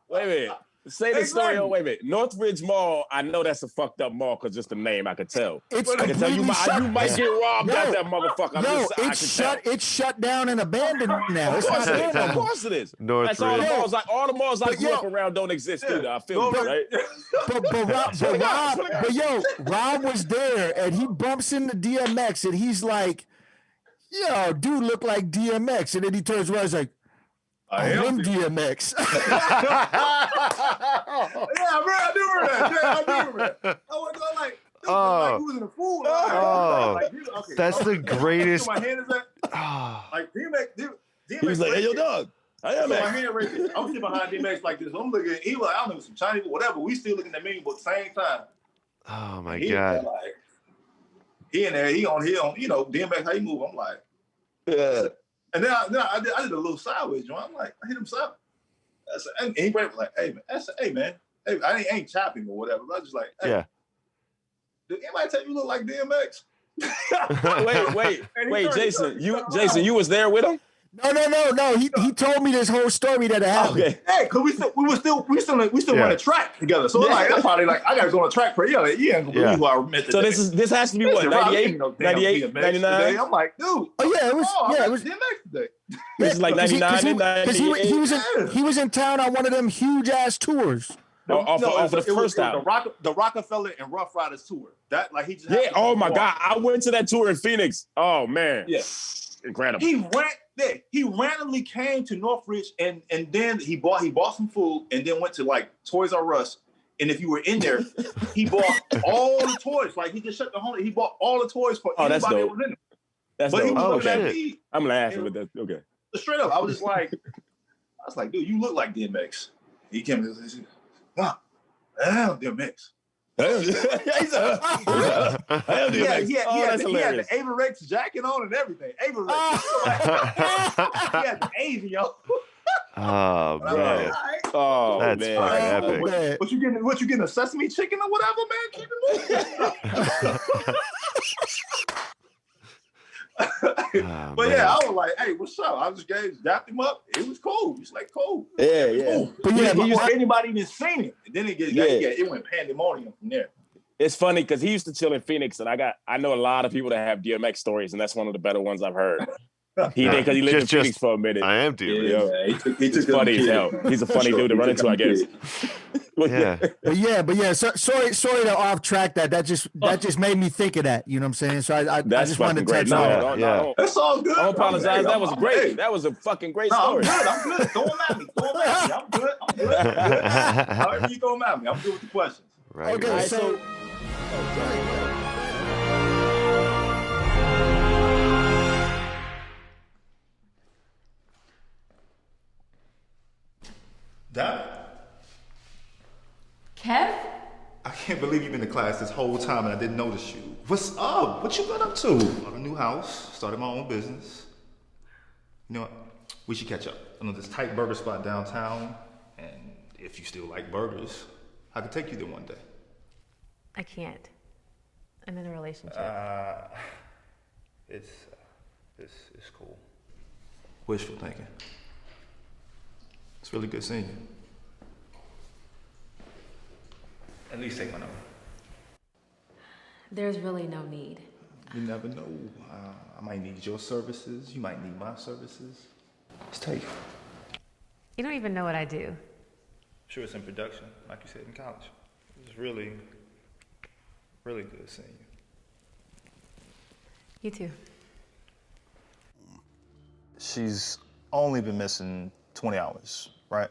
Wait a minute. Say the story. Oh, wait a minute. Northridge Mall. I know that's a fucked up mall because just the name. I could tell. I can tell you might get robbed at that motherfucker. It's shut down and abandoned now. Of course it is. Northridge. That's all the malls I grew up around don't exist either. I feel you, right? But Rob was there and he bumps into DMX and he's like, yo, dude look like DMX. And then he turns around and he's like, I am DMX. Yeah, I do remember that. I was like, he was in a fool. That's the greatest. My hand is like DMX. He was like, hey, yo, dog. I am my hand right there. I'm sitting behind DMX like this. I'm looking. He like, I don't know, some Chinese, whatever. We still looking at me, but at the same time. Oh my God. Like, he in there. He on. You know, DMX. How you move? I'm like, yeah. And then I did a little sideways joint. I'm like, I hit him sideways. And he went like, hey man, hey, I ain't chopping or whatever. But I was just like, hey, did anybody tell you look like DMX? wait, Jason, you was there with him? No. He told me this whole story that happened. Okay. Hey, cause we still run a track together. So like that's probably like I gotta go on a track for you. Like, you ain't gonna believe who I met today. So this has to be what, 98, 99? I'm like, dude. Oh yeah, it was DMX today. This is like 99, 98. He was in town on one of them huge ass tours. Off of the first album. The Rockefeller and Rough Riders tour. That like he just oh my God. I went to that tour in Phoenix. Oh man. Yeah. Incredible. He randomly came to Northridge and then he bought some food and then went to like Toys R Us. And if you were in there, he bought all the toys. Like he just shut the home. He bought all the toys for anybody that was in there. That's dope. Okay. I'm laughing with that. Okay. Straight up, I was like, dude, you look like DMX. He came and said, wow, damn DMX. He had the Averex jacket on and everything. Averex. He had the A's, yo. Oh man. That's fucking epic. What you getting a sesame chicken or whatever, man? Keep it moving. But yeah, I was like, hey, what's up? I just dapped him up. It was cool. It's like cool. Yeah. Cool. But anybody even seen it. And then it went pandemonium from there. It's funny because he used to chill in Phoenix, and I know a lot of people that have DMX stories, and that's one of the better ones I've heard. He did because he lived in Phoenix for a minute. I am DMX. Yeah, he's funny as hell. He's a funny dude to run into, I guess. But yeah. Sorry to off track that just made me think of that. You know what I'm saying? So I just wanted to touch on. No, that's all good. I apologize. That was great. That was a fucking great story. I'm good. Throw them at me. I'm good. However you throw them at me, I'm good with the questions. Right. Okay, right. so. Dad? Kev? I can't believe you've been to class this whole time and I didn't notice you. What's up? What you been up to? Bought a new house, started my own business. You know what? We should catch up. I know this tight burger spot downtown, and if you still like burgers, I could take you there one day. I can't. I'm in a relationship. It's cool. Wishful thinking. It's really good seeing you. At least take my number. There's really no need. You never know. I might need your services. You might need my services. Let's take it. You don't even know what I do. Sure, it's in production, like you said in college. It's really, really good seeing you. You too. She's only been missing 20 hours, right?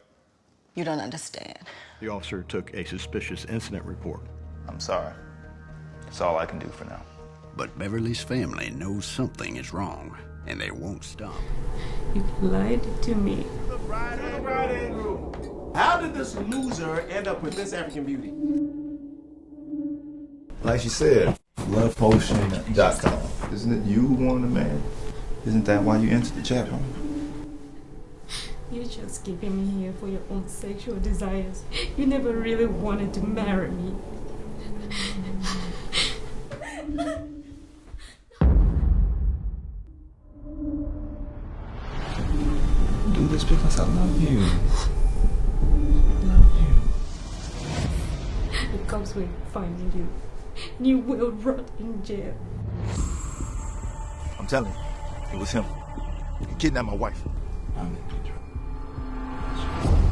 You don't understand. The officer took a suspicious incident report. I'm sorry. That's all I can do for now. But Beverly's family knows something is wrong, and they won't stop. You lied to me. How did this loser end up with this African beauty? Like she said, lovepotion.com. Isn't it you who wanted a man? Isn't that why you entered the chat room? You're just keeping me here for your own sexual desires. You never really wanted to marry me. Do this because I love you. It comes with finding you. You will rot in jail. I'm telling you, it was him. He kidnapped my wife. I'm in control.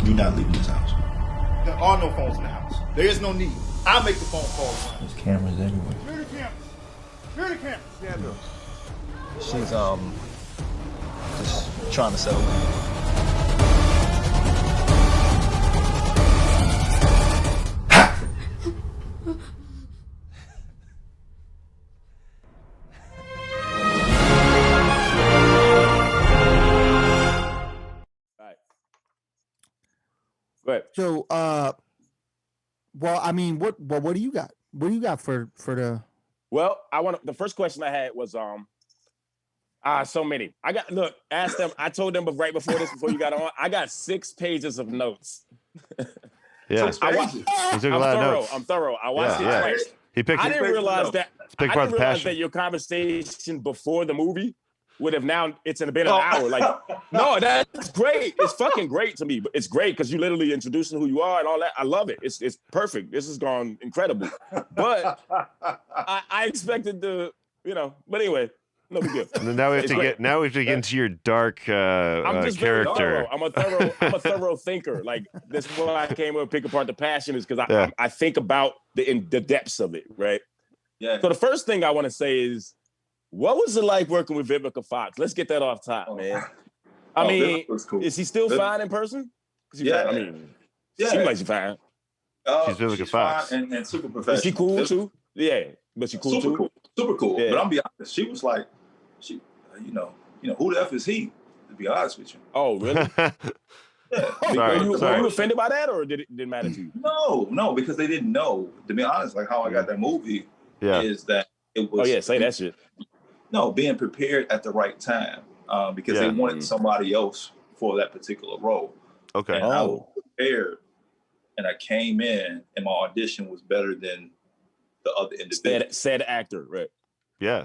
You're not leaving this house. There are no phones in the house. There is no need. I'll make the phone calls. There's cameras everywhere. Here the cameras. Here the cameras. Yeah, look. She's just trying to settle down. Right. So, well, I mean, what do you got? What do you got for the? Well, the first question I had was so many. Ask them. I told them right before you got on, I got 6 pages of notes. Yeah, I'm thorough. I watched it twice. I didn't realize that. I part didn't of the realize passion. that your conversation before the movie would have been an hour. Like, no, that's great. It's fucking great to me. But it's great because you literally introducing who you are and all that. I love it. It's perfect. This has gone incredible. But I expected But anyway, no big deal. Now we have to get into your dark I'm just very character. thorough. I'm a thorough thinker. Like, this is why I came with Pick Apart the Passion, is because I think about the depths of it, right? Yeah. So the first thing I want to say is, what was it like working with Vivica Fox? Let's get that off top, man. I mean, cool. Is he still fine in person? Yeah. I mean, seems like she's fine. She's Vivica Fox. And super professional. Is she cool too? Yeah, but she cool too? Cool. Super cool. Yeah. But I'm be honest, she was like, who the F is he? To be honest with you. Oh, really? Yeah. Were you offended by that, or didn't matter to you? No, because they didn't know. To be honest, like how I got that movie is that it was. Oh yeah, say that shit. No, being prepared at the right time, because they wanted somebody else for that particular role. Okay. And I was prepared, and I came in, and my audition was better than the other individual. Said actor, right? Yeah.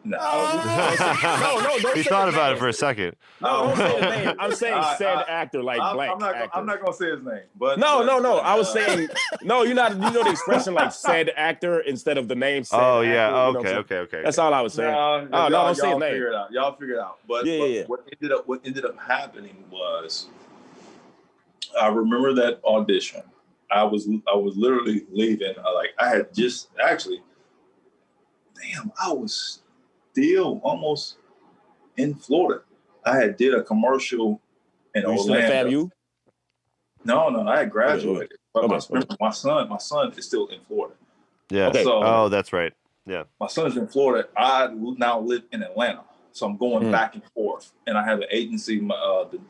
No, don't he say thought his about name. it for a second. No, don't say his name. I'm saying said actor, like blank. I'm not gonna say his name, but no. I was saying no. You're not. You know the expression like said actor instead of the name. Said actor, Okay. That's all I was saying. Don't say his name. Y'all figure it out. But what ended up happening was, I remember that audition. I was literally leaving. I had just actually, I was still almost in Florida. I had did a commercial in Orlando. No, I had graduated. But my son is still in Florida. Yeah. Okay. So, that's right. Yeah. My son is in Florida. I now live in Atlanta. So I'm going back and forth. And I have an agency,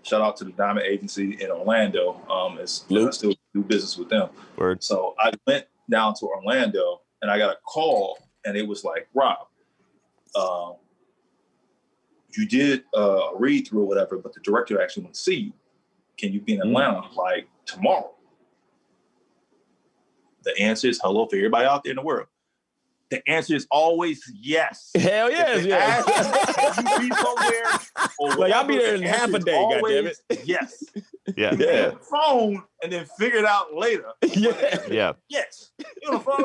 shout out to the Diamond Agency in Orlando. I still do business with them. Word. So I went down to Orlando and I got a call and it was like, Rob, you did a read through or whatever, but the director actually wants to see you. Can you be in Atlanta like tomorrow? The answer is hello for everybody out there in the world. The answer is always yes. Hell yes, yes. Can you be somewhere? Or like, I'll be there in half a day, goddammit. Yes. Yeah. You get the phone and then figure it out later. Yeah. Yes. You on the phone,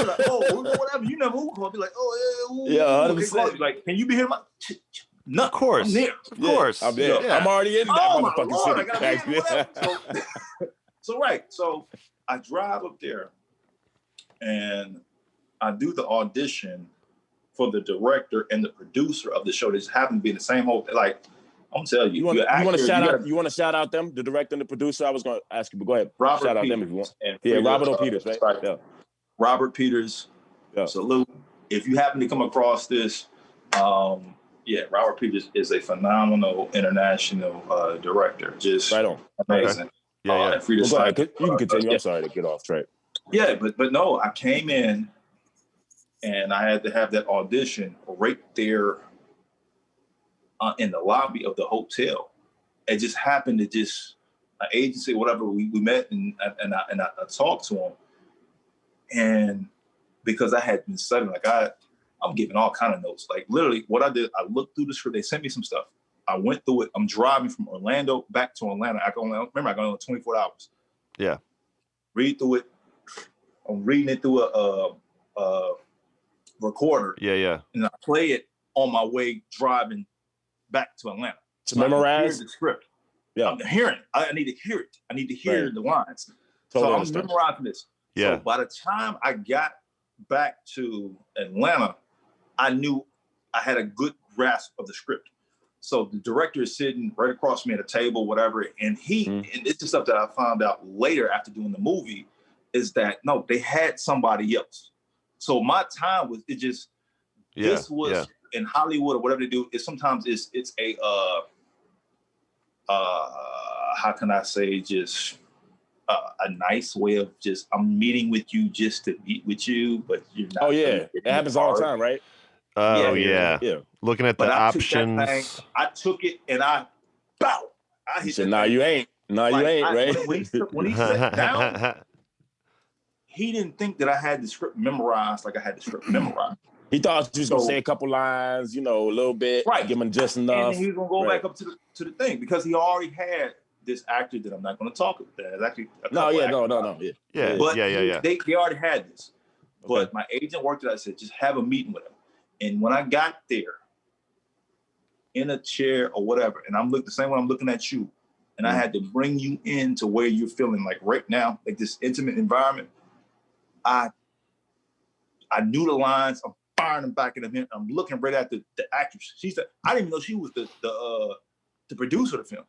like oh, whatever. You never who call. Be like, oh, yeah, 100%. Like, can you be here? No, of course. I'm there. Of course. I'm there. Yeah. I'm already in that motherfucking Lord, city. I gotta be so I drive up there and I do the audition for the director and the producer of the show. They just happen to be in the same whole. Like, I'm telling you, you want to shout out them, the director and the producer. I was going to ask you, but go ahead. Robert shout out Peters them if you want. Yeah, Robert O. Peters, right? Yeah. Robert Peters. Yeah. Salute. If you happen to come across this, Robert Peters is a phenomenal international director. Just right on. Amazing. Okay. Yeah. And Frida you can continue. I'm sorry to get off track. Yeah, but no, I came in and I had to have that audition right there in the lobby of the hotel. It just happened to an agency, whatever, we met and I talked to him. And because I had been studying, like I'm giving all kind of notes. Like literally what I did, I looked through the script, they sent me some stuff. I went through it. I'm driving from Orlando back to Atlanta. I got on 24 hours. Yeah. Read through it. I'm reading it through a recorder. Yeah. And I play it on my way driving back to Atlanta. To memorize the script. Yeah. I'm hearing. I need to hear it. I need to hear the lines. Totally so I'm memorizing this. Yeah. So by the time I got back to Atlanta, I knew I had a good grasp of the script. So the director is sitting right across from me at a table, whatever, and and it's the stuff that I found out later after doing the movie, is that no, they had somebody else. So my time was this was in Hollywood or whatever they do. Sometimes it's a how can I say, just a nice way of just I'm meeting with you just to meet with you, but you're not. Oh yeah, it happens all the time, right? Oh yeah. Looking at the options. I took it and I hit said, "No, you ain't. No, you ain't." Right? When he sat down, he didn't think that I had the script memorized like I had the script memorized. He thought you was gonna say a couple lines, a little bit, right? Give him just enough, and then he was gonna go back up to the thing because he already had this actor that I'm not going to talk about. That is actually no. They already had this, but my agent worked it out. I said just have a meeting with him, and when I got there, in a chair or whatever, and I'm the same way I'm looking at you, and I had to bring you into where you're feeling like right now, like this intimate environment. I knew the lines. I'm firing them back in the minute. I'm looking right at the actress. She said, I didn't even know she was the producer of the film.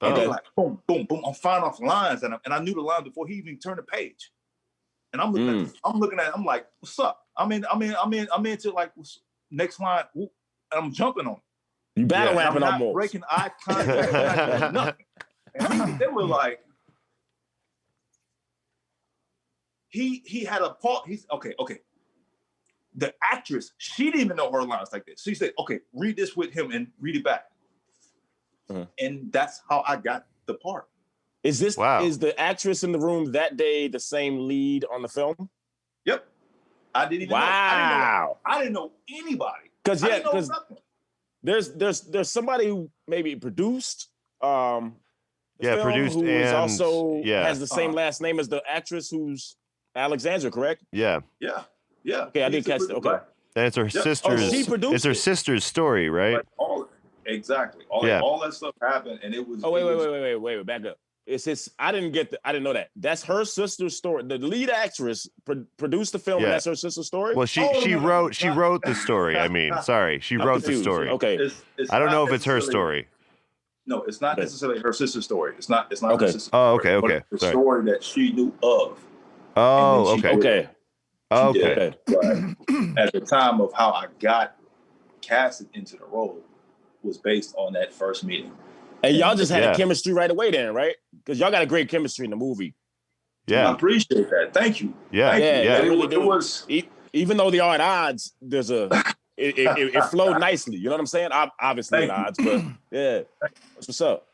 And they're like, boom, boom, boom. I'm firing off lines, and I knew the line before he even turned the page. And I'm looking at it, I'm like, what's up? I'm into like next line, and I'm jumping on it. You battle rapping I'm almost. not breaking eye contact, nothing. And they were like, he had a part. He's okay. The actress, she didn't even know her lines like this. She said, okay, read this with him and read it back. And that's how I got the part. Is the actress in the room that day the same lead on the film? Yep. I didn't even know. I didn't know anybody. Because there's somebody who maybe produced produced who and also has the same last name as the actress who's Alexandra, correct? Yeah. Okay, I did catch that. Okay. And it's her sister's. It's her sister's story, right? Exactly. All that stuff happened, and it was. Oh wait, back up. It's his. I didn't know that. That's her sister's story. The lead actress produced the film, and that's her sister's story. Well, she wrote the story. I mean, sorry, she wrote the story. Okay. I don't know if it's her story. No, it's not necessarily her sister's story. It's not okay. her sister's story. Okay. Okay. The story that she knew of. Oh, okay. Okay. But at the time of how I got casted into the role was based on that first meeting. And y'all just had a chemistry right away then, right? Because y'all got a great chemistry in the movie. Yeah. I appreciate that. Thank you. Yeah. It was even though they are at odds, there's it flowed nicely. You know what I'm saying? Obviously at odds, but yeah. That's what's up.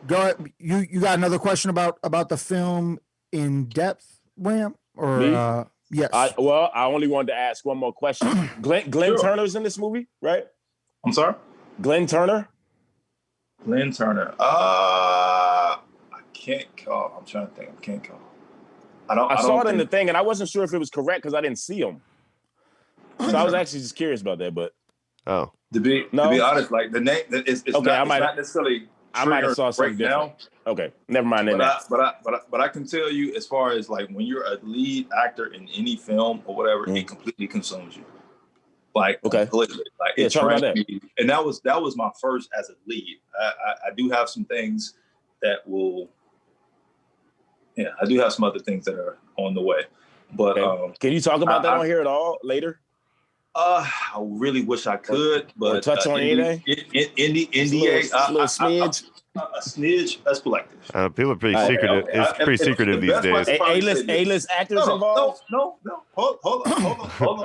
Go ahead. You got another question about the film in depth, Ram? Or Me? yes. I only wanted to ask one more question. Glenn Sure. Turner's in this movie, right? I'm sorry? Glenn Turner? Glenn Turner. I can't call. I'm trying to think. I can't call. I saw it in the thing, and I wasn't sure if it was correct because I didn't see him. So I was actually just curious about that, but to be honest, like the name, it's not necessarily. I might have saw something different. Now. Okay, never mind. But I can tell you, as far as like when you're a lead actor in any film or whatever, it completely consumes you. Like completely. Like it trained me, and that was my first as a lead. I do have some things that will. Yeah, I do have some other things that are on the way, but can you talk about that on here at all later? I really wish I could, but or touch on anything. NDA, a little smidge. A smidge. That's collective. People are pretty secretive. It's pretty secretive these days. A-list actors involved. No. Hold on.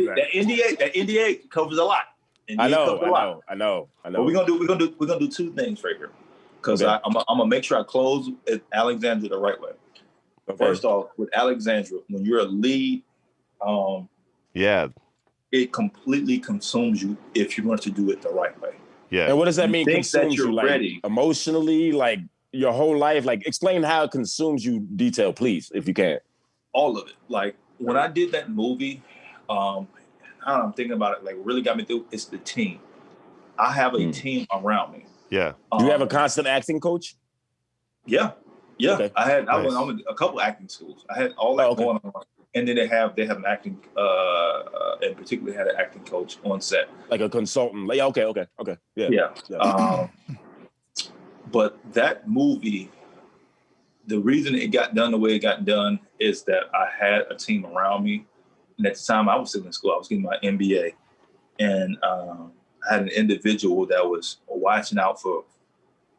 That NDA covers a lot. I know. But we're gonna do two things right here, because I'm gonna make sure I close Alexandra the right way. First off, with Alexandra, when you're a lead, it completely consumes you if you want to do it the right way. Yeah. And what does that mean? Consumes that you're you, ready emotionally, like your whole life? Like explain how it consumes you. Detail, please, if you can. All of it. Like when I did that movie, I'm thinking about it. Like really got me through. It's the team. I have a team around me. Yeah. Do you have a constant acting coach? Yeah. Okay. I Nice. went a couple acting schools. I had all that going on. And then they have an acting, in particular had an acting coach on set. Like a consultant. Like, okay. Yeah. But that movie, the reason it got done the way it got done is that I had a team around me. And at the time I was still in school, I was getting my MBA. And I had an individual that was watching out for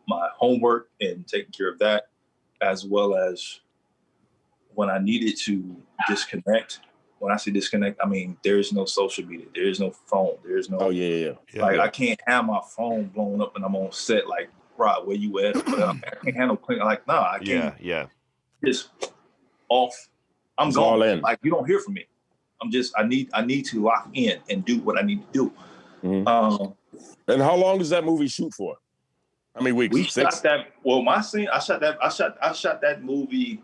my homework and taking care of that, as well as when I needed to disconnect. When I say disconnect, I mean there is no social media, there is no phone, there is no. I can't have my phone blown up and I'm on set. Like, Rob, where you at? I can't handle like, no, I can't. Yeah. Just off. I'm all gone. in. Like you don't hear from me. I need to lock in and do what I need to do. Mm-hmm. And how long does that movie shoot for? How many weeks? We shot that. Well, my scene. I shot that movie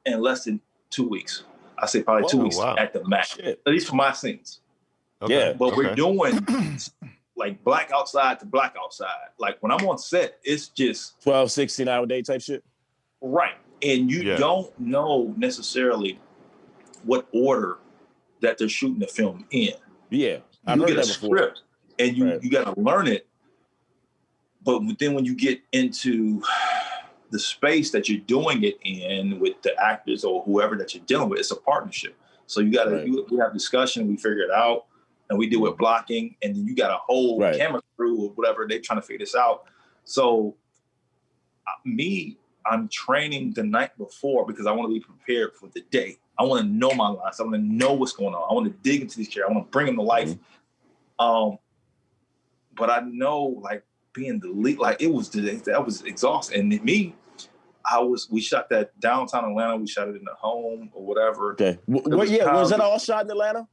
in less than 2 weeks. I say probably 2 weeks at the max. At least for my scenes. Okay. Yeah, but we're doing like black outside to black outside. Like when I'm on set, it's just 12, 16-hour day type shit. Right, and you don't know necessarily what order that they're shooting the film in. Yeah, you get a script and you got to learn it. But then when you get into the space that you're doing it in with the actors or whoever that you're dealing with, it's a partnership. So you got to, we have discussion, we figure it out, and we do it blocking, and then you got a whole camera crew or whatever, they trying to figure this out. So I'm training the night before because I want to be prepared for the day. I want to know my lines. I want to know what's going on. I want to dig into these characters. I want to bring them to life. But I know, like, being the lead, like that was exhausting. And me, we shot that downtown Atlanta. We shot it in the home or whatever. Okay. Was that all shot in Atlanta?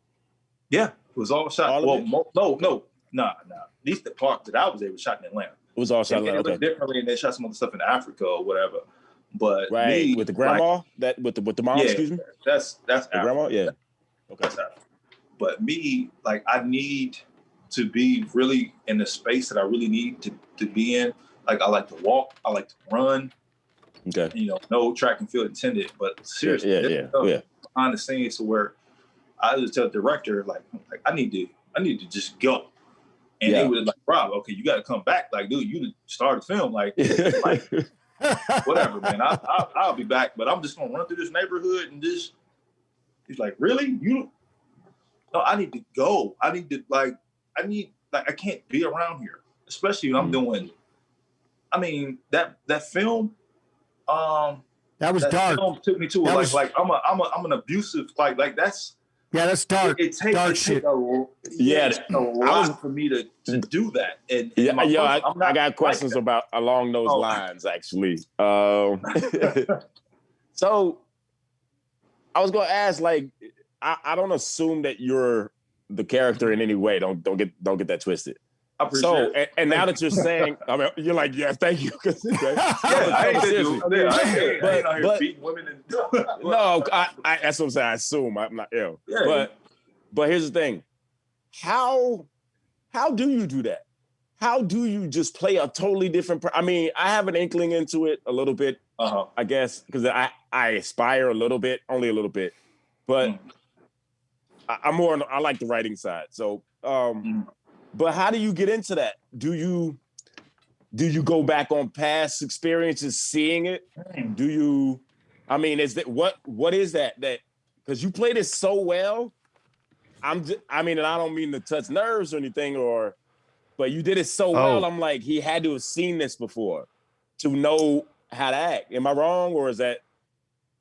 Yeah, it was all shot. No. At least the part that I was able to shot in Atlanta. It was all shot in Atlanta. Differently, and they shot some other stuff in Africa or whatever. But with the grandma, like, with the mom, excuse me. That's the grandma, yeah. Okay. But me, like, I need to be really in the space that I really need to be in. Like, I like to walk, I like to run. Okay. No track and field intended, but seriously, behind the scenes to where I just tell the director, like I need to just go. And they was like, Rob, okay, you got to come back. Like, dude, you started the film. Like whatever, man. I'll be back, but I'm just gonna run through this neighborhood and just. He's like, really? No, I need to go. I can't be around here, especially when I'm doing. I mean, that film. That was dark. Film took me to like I'm an abusive like that's. Yeah, that's dark. It takes dark it shit. take a lot for me to do that. And I got questions about along those lines actually. So I was gonna ask, like, I don't assume that you're the character in any way. Don't get that twisted. I appreciate it. And now that you're saying, I mean, you're like, yeah, thank you. I ain't seriously. out here beating women and no, I that's what I'm saying. I assume I'm not ill. Yeah. But here's the thing. How do you do that? How do you just play a totally different I mean, I have an inkling into it a little bit, I guess, because I aspire a little bit, only a little bit. But I like the writing side. So but how do you get into that? Do you go back on past experiences seeing it? Do you I mean, is that what is that because you played it so well? I mean, and I don't mean to touch nerves or anything, but you did it so well. I'm like, he had to have seen this before to know how to act. Am I wrong, or is it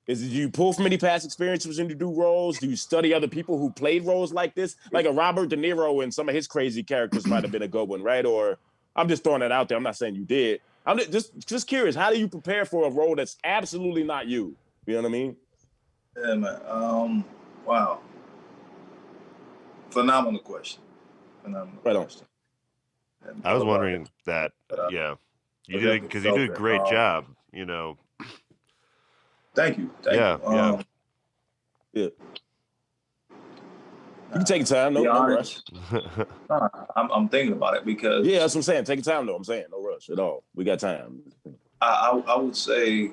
you pull from any past experiences when you do roles? Do you study other people who played roles like this, like a Robert De Niro and some of his crazy characters might have been a good one, right? Or I'm just throwing that out there. I'm not saying you did. I'm just curious. How do you prepare for a role that's absolutely not you? You know what I mean? Yeah, man. Wow. Phenomenal question. Right on. I was wondering that. Yeah, you did because you did a great job. You know. Thank you. Yeah. You can take your time. No rush. I'm thinking about it because that's what I'm saying. Take your time, though. I'm saying no rush at all. We got time. I would say,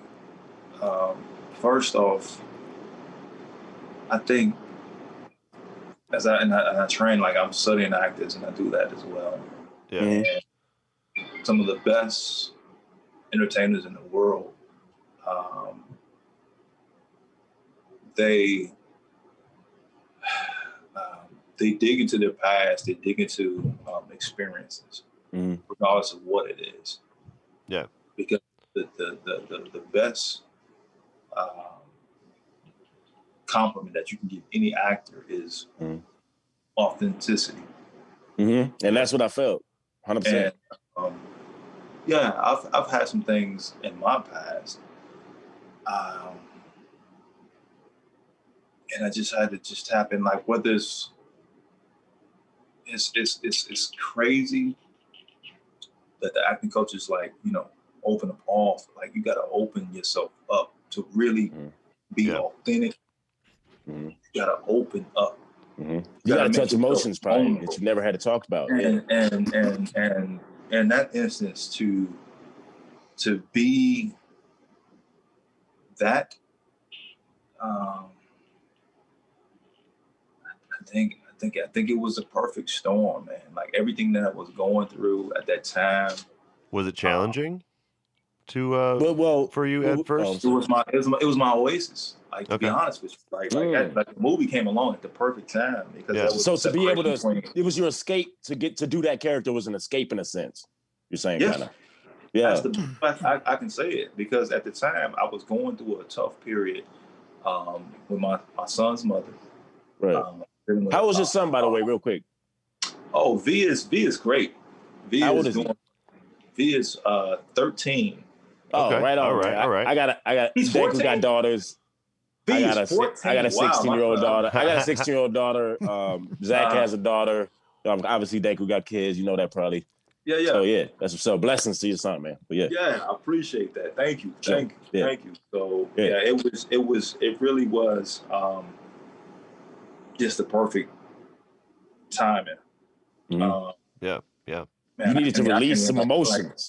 first off, I think as I train, like I'm studying actors and I do that as well. Yeah. And some of the best entertainers in the world, they dig into their past, they dig into experiences, regardless of what it is. Yeah. Because the best compliment that you can give any actor is authenticity. And that's what I felt, 100%. And, I've had some things in my past, and I just had to just tap in, like whether it's crazy that the acting coach is like, open up off, like you got to open yourself up to really be authentic. You got to open up. You got to touch emotions, probably that you never had to talk about. And in that instance, to be that, I think it was a perfect storm, man. Like everything that I was going through at that time. Was it challenging for you at first? It was my oasis. Like to be honest with you, like the movie came along at the perfect time because that was so to be able to, it was your escape to do that character was an escape in a sense. You're saying, kind of. Yeah, I can say it because at the time I was going through a tough period with my son's mother. Right. How old is your son, by the way, real quick? Oh, V is great. How old is he? V is 13. Oh, okay. Right on. All right. I got. He's 14. Got daughters. I got a 16-year-old daughter. I got a 16-year-old daughter. Zach has a daughter. Obviously, Denku got kids. You know that probably. Yeah. So that's so blessings to your son, man. But yeah, I appreciate that. Thank you. Thank you. So it really was just the perfect timing. Yeah. Man, you needed to release some emotions.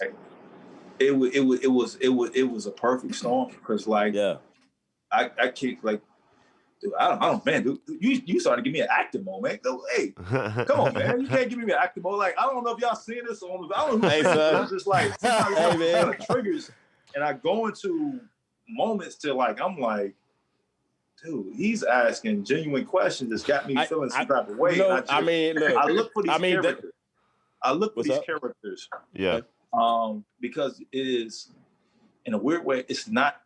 It was a perfect storm because I can't dude, I don't man, dude, you started to give me an acting mode, man. Go, hey, come on, man. You can't give me an acting mode. Like, I don't know if y'all seen this on I don't know who's seen this. It's just like sometimes kind of triggers, and I go into moments to I'm like, dude, he's asking genuine questions that's got me feeling some type of way. I look for these characters. I look for these characters. Yeah. Because it is, in a weird way, it's not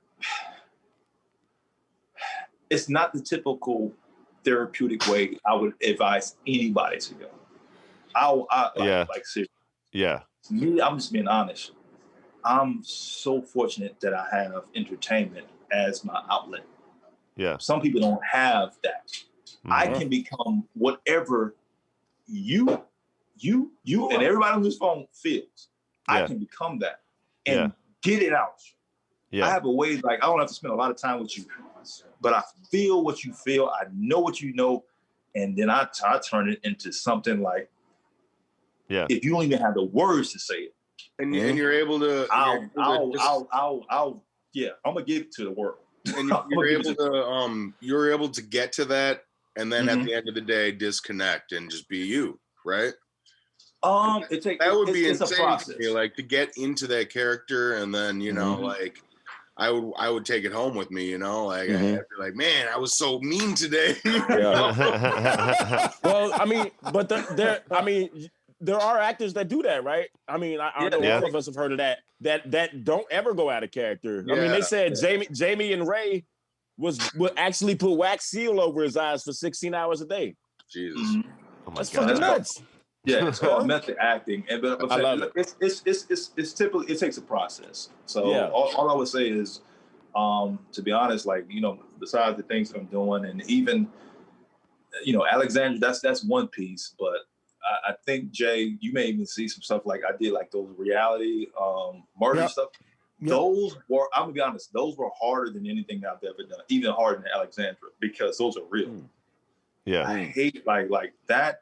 the typical therapeutic way I would advise anybody to go. Like seriously. Yeah. Me, I'm just being honest. I'm so fortunate that I have entertainment as my outlet. Yeah. Some people don't have that. I can become whatever you and everybody on this phone feels. I can become that and get it out. I have a way, like, I don't have to spend a lot of time with you, but I feel what you feel. I know what you know. And then I turn it into something like, if you don't even have the words to say it. And you're able to, I'm gonna give it to the world. And you're able to get to that, and then at the end of the day, disconnect and just be you, right? That would be insane a process. To me, like to get into that character, and then like I would take it home with me, like I'd be like, man, I was so mean today. Well, I mean, but there are actors that do that, right? I mean, I know all of us have heard of that don't ever go out of character. I mean, they said Jamie and Ray would actually put wax seal over his eyes for 16 hours a day. Jesus. Oh my That's God. fucking nuts. Yeah, it's called method acting, but I love it. It's typically, it takes a process. So all I would say is, to be honest, like, besides the things that I'm doing, and even, Alexandra, that's one piece, but I think, Jay, you may even see some stuff like I did, like those reality murder stuff. Those were, I'm gonna be honest, those were harder than anything I've ever done, even harder than Alexandra, because those are real. Yeah, I hate like that.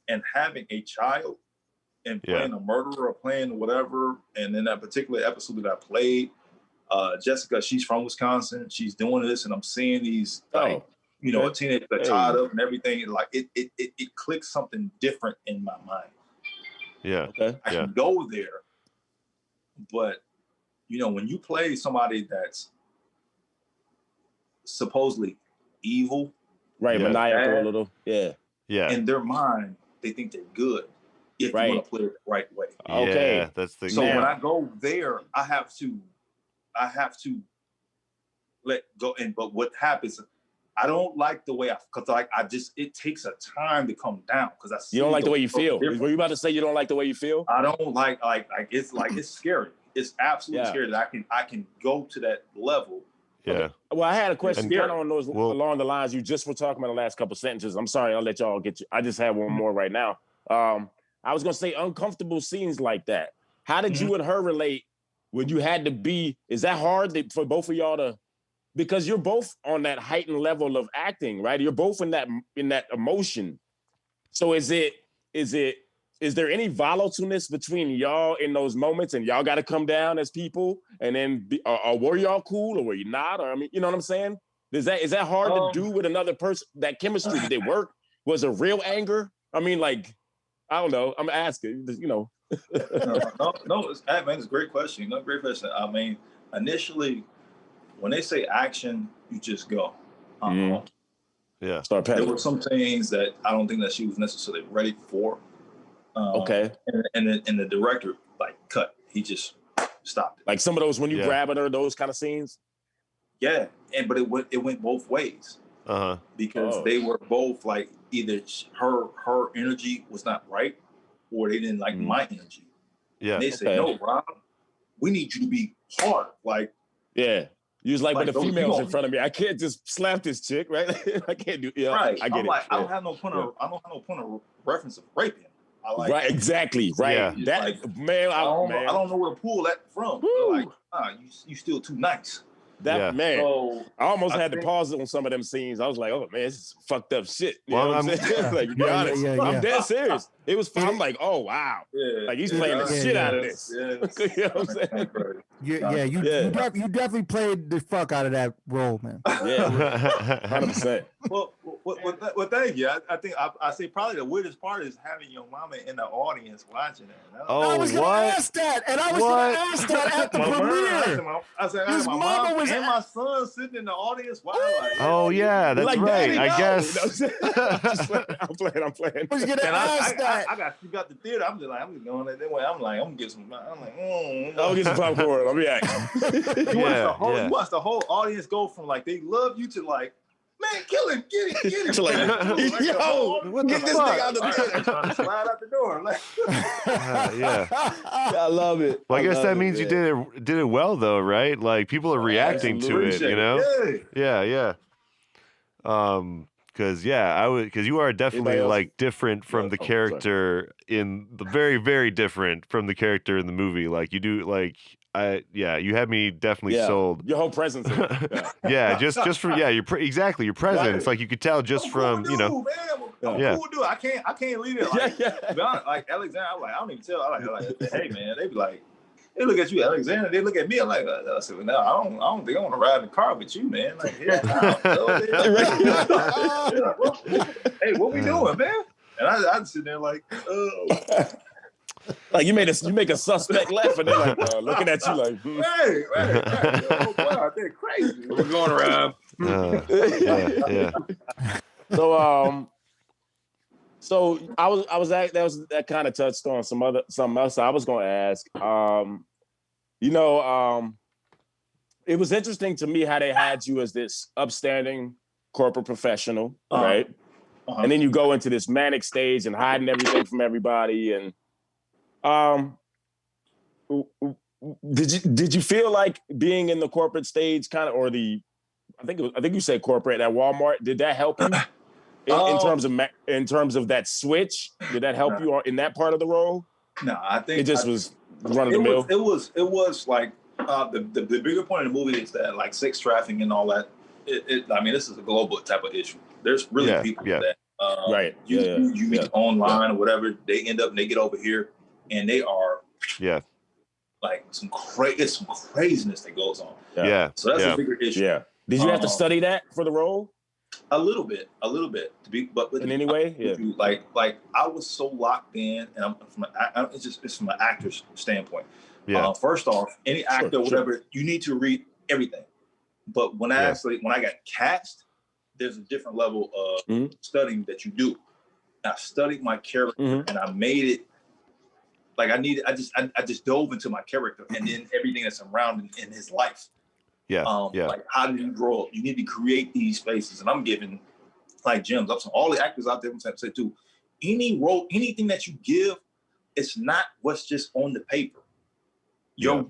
And having a child and playing a murderer or playing whatever, and in that particular episode that I played, Jessica, she's from Wisconsin. She's doing this, and I'm seeing these a teenager tied up and everything. Like it clicks something different in my mind. Yeah, I can go there, but when you play somebody that's supposedly evil, right, maniacal a little, in their mind, they think they're good if you want to play it the right way. Okay, that's the. So when I go there, I have to let go. But what happens? I don't like the way it takes a time to come down because I see you don't like the way you feel. Were you about to say you don't like the way you feel? I don't like it's scary. It's absolutely scary that I can go to that level. Yeah. Okay. Well, I had a question kind of on those along the lines you just were talking about the last couple sentences. I'm sorry, I'll let y'all get you. I just have one more right now. I was gonna say uncomfortable scenes like that. How did you and her relate when you had to be? Is that hard for both of y'all to? Because you're both on that heightened level of acting, right? You're both in that emotion. So is there any volatileness between y'all in those moments, and y'all got to come down as people, and then or were y'all cool, or were you not? Or I mean, you know what I'm saying? Is that hard to do with another person? That chemistry, did it work? Was it real anger? I mean, like, I don't know. I'm asking, No, it's a great question. Great question. I mean, initially, when they say action, you just go. Yeah. Start there were some things that I don't think that she was necessarily ready for. Okay. And the director cut. He just stopped it. Like some of those when you grabbing her, those kind of scenes. Yeah, but it went both ways. Because they were both like either her energy was not right, or they didn't like my energy. Yeah. And they said, "No, Rob, we need you to be hard." You was like, but the females in front of me, I can't just slap this chick, right? I can't do. Yeah, right. I get it. I don't have no point of reference of raping. Right, exactly. Right. Yeah. I don't know where to pull that from. Like, you still too nice. Man. So, I almost had to pause on some of them scenes. I was like, oh man, this is fucked up shit. You know what I'm saying? Like, to be honest, I'm dead serious. It was fun. I'm like, oh wow. Like he's playing the shit out of this. You know what I'm saying? You definitely played the fuck out of that role, man. Yeah, 100%. Well, thank you. I think I say probably the weirdest part is having your mama in the audience watching it. I was gonna ask that, and I was gonna ask that at the premiere. I said, my mama was and my son sitting in the audience. Wow. Oh yeah, that's right. I guess. I'm playing. I was gonna ask that. You got the theater. I'm just going that way. I'm like, I'm gonna get some. I'm like, I'll get some popcorn. I'll be back. You watch the whole audience go from like they love you to like, man, kill him. Get him. Yo, get this nigga out the door. Slide out the door. Yeah. I love it. Well, I guess that means you did it well, though, right? Like people are reacting to it, you know? Yeah. Because you are definitely like different from the character in the very, very different from the character in the movie. Like you do, like you had me definitely sold. Your whole presence. Just from your presence. Right. Like you could tell just from cool dude. I can't leave it. Like, like Alexandra, I'm like, I don't even tell. I like, hey man, they be like. They look at you, Alexandra. They look at me. I'm like, I said, well, no, I don't think I want to ride in the car with you, man. Like, hey, what we doing, man? And I just sit there like, like you make a suspect laugh, and they're like looking at you like, right. Oh, wow, they're crazy. We're going around. So that kind of touched on something else I was going to ask. It was interesting to me how they had you as this upstanding corporate professional, right? And then you go into this manic stage and hiding everything from everybody. And did you feel like being in the corporate stage kind of, or I think you said corporate at Walmart, did that help you? In terms of that switch, did that help you in that part of the role? No, I think it just was run of the mill. It was like the bigger point of the movie is that like sex trafficking and all that. I mean, this is a global type of issue. There's really people that you meet online or whatever. They end up and they get over here and they are like some craziness that goes on. So that's a bigger issue. Yeah. Did you have to study that for the role? A little bit to be, but in any way, like I was so locked in, and it's from an actor's standpoint. First off, any actor, whatever, you need to read everything. But when I got cast, there's a different level of studying that you do. I studied my character, and I made it like I needed. I just dove into my character, and then everything that's around in his life. Like how did you grow up? You need to create these spaces, and I'm giving like gems up to all the actors out there. I'm saying too, any role, anything that you give, it's not what's just on the paper.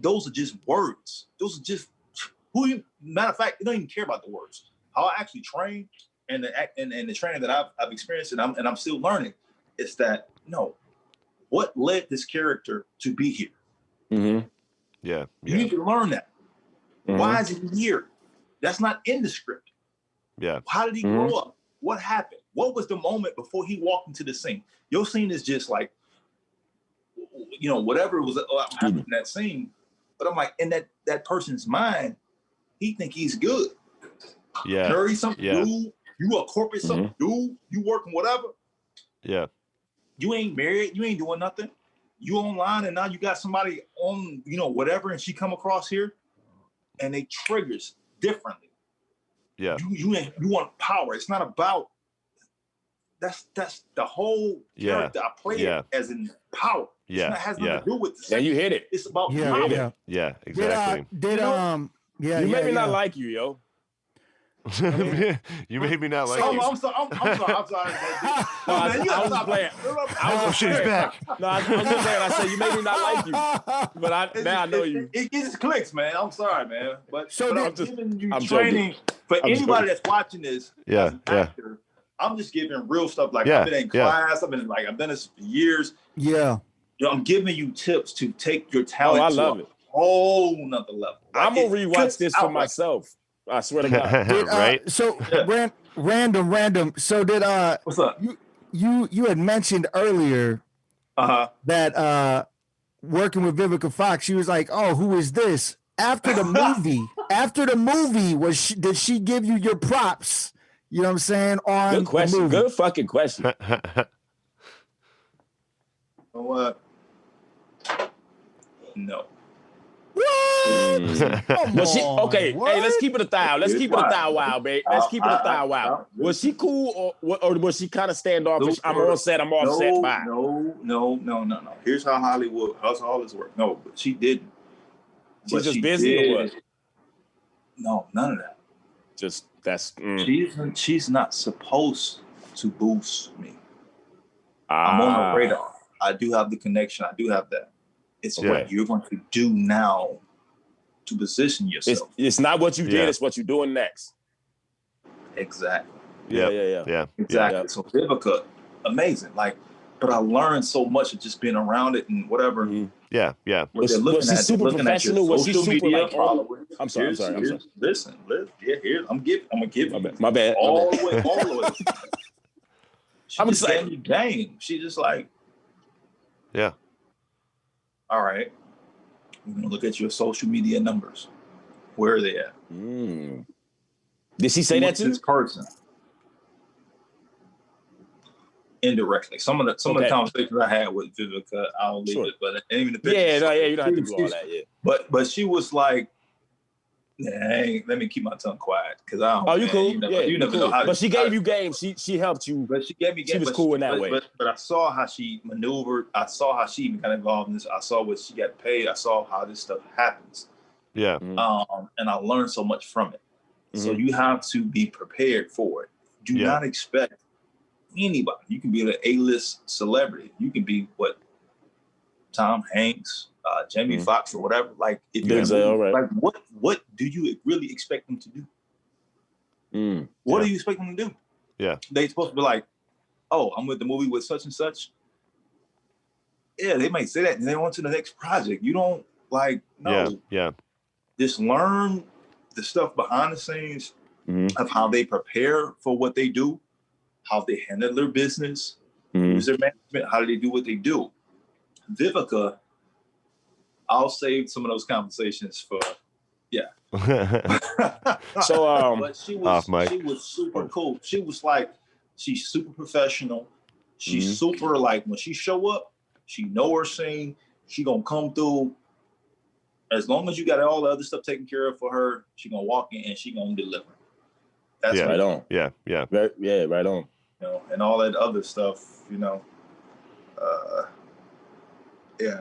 Those are just words. Those are just matter of fact, they don't even care about the words. How I actually train and the training that I've experienced and I'm still learning is that what led this character to be here? You need to learn that. Why is he here? That's not in the script. How did he grow up? What happened? What was the moment before he walked into the scene? Your scene is just like, whatever was happening in that scene. But I'm like, in that person's mind, he think he's good. Dirty something dude. You a corporate something dude. You working whatever. You ain't married. You ain't doing nothing. You online and now you got somebody on, whatever, and she come across here. And they triggers differently. You want power. It's not about that's the whole character. I play it as in power. It has nothing to do with this. You hit it. It's about power. Yeah, exactly. You made me not like you, yo. You made me not like you. I'm sorry. I was playing. She's back. No, I was just saying. I said you made me not like you, but now I know you. It just clicks, man. I'm sorry, man. But I'm giving you I'm training for anybody that's watching this. As an actor, I'm just giving real stuff. Like I've been in class. I've done this for years. I'm giving you tips to take your talent to a whole nother level. I'm gonna rewatch this for myself. I swear to God. Right. So random. So did what's up? You had mentioned earlier that working with Vivica Fox, she was like, "Oh, who is this?" After the movie, did she give you your props? You know what I'm saying? On good question. The movie? Good fucking question. What? No. Was she okay? What? Hey, let's keep it a thou. Let's keep it a thou wow, babe. Let's keep it a thou wow. Was she cool or was she kind of standoffish? I'm all set. I'm all set. Bye. No. Here's how Hollywood, how's all this work? No, but she didn't. She's just busy or what? No, none of that. just that's. She's not supposed to boost me. I'm on the radar. I do have the connection. I do have that. It's what you're going to do now to position yourself. It's not what you did. It's what you're doing next. Exactly. Yeah. Exactly. Yeah. So Vivica, amazing. Like, but I learned so much of just being around it and whatever. Mm-hmm. Yeah. Was she super professional? Was she super like followers? I'm sorry. Listen. Here, I'm gonna give you. My bad. All the way. She just gave me game. She just like, all right, we're gonna look at your social media numbers. Where are they at? Did she say that to this person? Indirectly. Some of the conversations I had with Vivica, I'll leave it, but even the pictures. You don't have to do all that. But she was like, hey, let me keep my tongue quiet because I don't. Oh, you cool? You never know how. But she gave you game. She helped you. But she gave me game. She was cool in that way. But I saw how she maneuvered. I saw how she even got involved in this. I saw what she got paid. I saw how this stuff happens. Yeah. And I learned so much from it. So you have to be prepared for it. Do not expect anybody. You can be an A-list celebrity. You can be Tom Hanks, Jamie Foxx, or whatever. Like, if you're like, what do you really expect them to do? What do you expect them to do? Yeah, they supposed to be like, oh, I'm with the movie with such and such. Yeah, they might say that, and they want to the next project. You don't no. Yeah. Just learn the stuff behind the scenes of how they prepare for what they do, how they handle their business, who's their management, how do they do what they do. Vivica, I'll save some of those conversations for, So, but she was super cool. She was like, she's super professional. She's super like, when she show up, she know her scene. She gonna come through. As long as you got all the other stuff taken care of for her, she gonna walk in and she gonna deliver. That's right on. Yeah. Right on. You know, and all that other stuff, you know.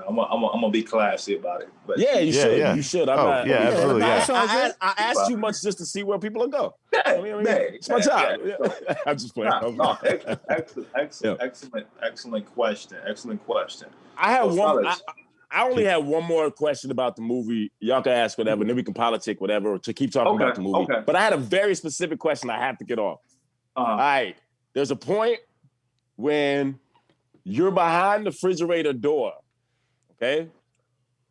I'm gonna be classy about it. But you should. Yeah. You should. Absolutely. I asked you much just to see where people will go. It's my job. I'm just playing. Excellent question. I have one. I only have one more question about the movie. Y'all can ask whatever, and then we can politic whatever to keep talking about the movie. Okay. But I had a very specific question I have to get off. All right. There's a point when you're behind the refrigerator door, okay?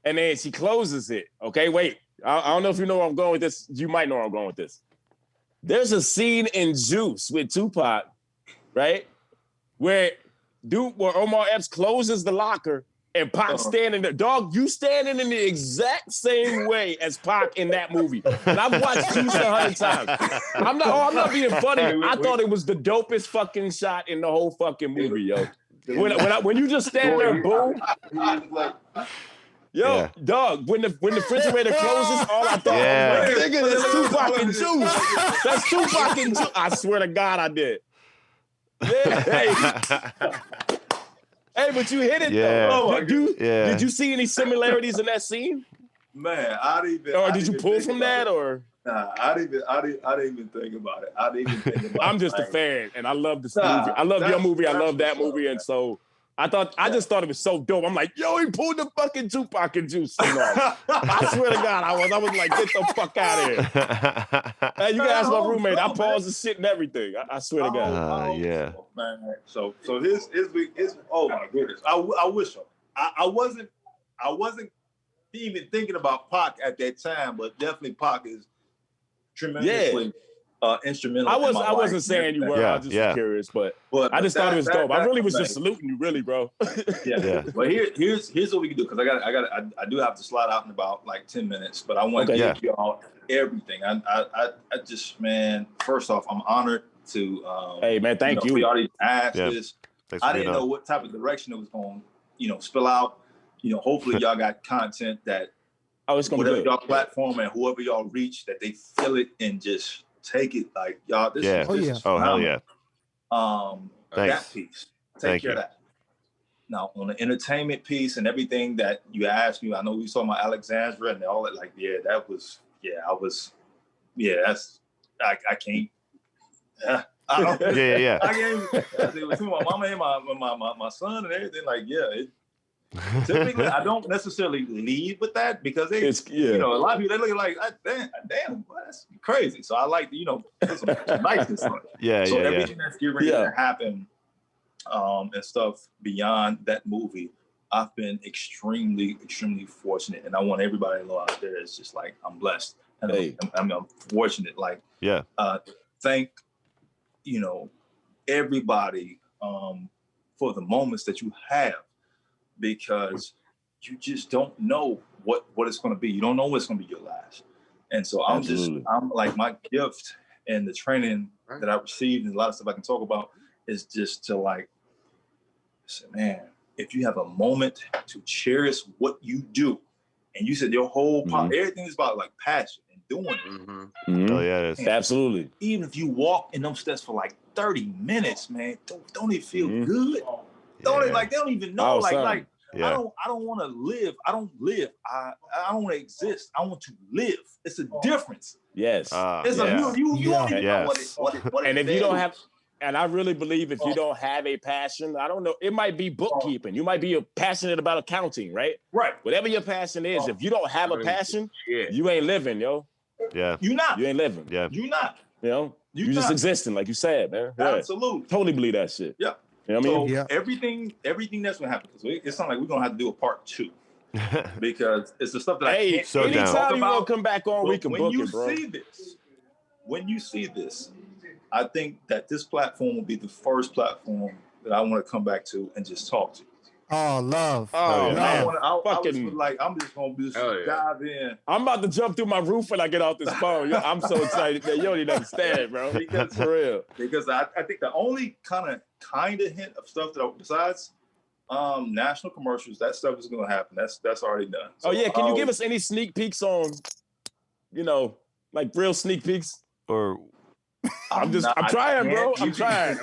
And then she closes it, okay? Wait, I don't know if you know where I'm going with this. You might know where I'm going with this. There's a scene in Juice with Tupac, right? Where Omar Epps closes the locker and Pac standing there. Dog, you standing in the exact same way as Pac in that movie. And I've watched Juice 100 times. I'm not being funny. I thought it was the dopest fucking shot in the whole fucking movie, yo. When you just stand there, boom. Dog, when the refrigerator closes, all I thought was like, nigga, that's Tupac and Juice. That's Tupac and Juice. I swear to God, I did. Hey, but you hit it though. Did you see any similarities in that scene? Man, did you pull from that or? Nah, I didn't even think about it. I'm just a fan, and I love this movie. I love your movie. I love that movie, and so I just thought it was so dope. I'm like, yo, he pulled the fucking Tupac and Juice scene off. I swear to God, I was like, get the fuck out of here. Hey, you can ask my roommate. I paused the shit and everything. I swear to God. Man. So his oh my goodness. I wish so. I wasn't even thinking about Pac at that time, but definitely Pac is tremendously instrumental. I wasn't saying you were. I was just curious, but I just thought it was dope. I really was just saluting you, really, bro. But here's what we can do, because I do have to slide out in about like 10 minutes, but I want to give y'all everything. I just, man, first off, I'm honored to hey man, thank you. We already asked this. Thanks I didn't know what type of direction it was going to spill out. Hopefully y'all got content that it's gonna whatever be y'all platform and whoever y'all reach, that they feel it and just take it like y'all. This is hell yeah. That piece. Take care of that. Now on the entertainment piece and everything that you asked me, I know we saw my Alexandra and all that. Like, that's I can't. I don't, Yeah. I can't. It was between my mama and my son and everything. Like, typically, I don't necessarily lead with that because a lot of people, they look like, damn, boy, that's crazy. So I like, put some niceness on it. So everything that's getting ready to happen and stuff beyond that movie, I've been extremely, extremely fortunate. And I want everybody to know out there, it's just like, I'm blessed. And I'm fortunate. Like, thank, everybody for the moments that you have, because you just don't know what it's going to be. You don't know what's going to be your last. And so I'm like, my gift and the training that I received and a lot of stuff I can talk about is just to like, say, man, if you have a moment to cherish what you do, and you said your whole everything is about like passion and doing it. Oh yeah, it is. Absolutely. Even if you walk in them steps for like 30 minutes, man, don't it feel good? Don't it, like, they don't even know. I don't want to live. I don't live. I don't want to exist. I want to live. It's a difference. Yes. It's you don't even know what and if you don't have, and I really believe if you don't have a passion, I don't know, it might be bookkeeping. You might be passionate about accounting, right? Right. Whatever your passion is, if you don't have a passion, you ain't living, yo. Yeah. You not. You ain't living. Yeah. You not. You just existing, like you said, man. Absolutely. Totally believe that shit. Yeah. You know what I mean? Everything that's gonna happen. It's not like we're gonna have to do a part 2 because it's the stuff that I can't. So anytime you gonna come back on, we can book it, bro. When you see this, I think that this platform will be the first platform that I want to come back to and just talk to. Oh, love. Oh, man. I'm just gonna dive in. I'm about to jump through my roof when I get off this phone. I'm so excited that you don't even understand, bro. Because for real. Because I think the only kind of hint of stuff that besides national commercials, that stuff is gonna happen. That's already done. So, can you give us any sneak peeks on, like real sneak peaks? Or I'm trying, bro. I'm trying.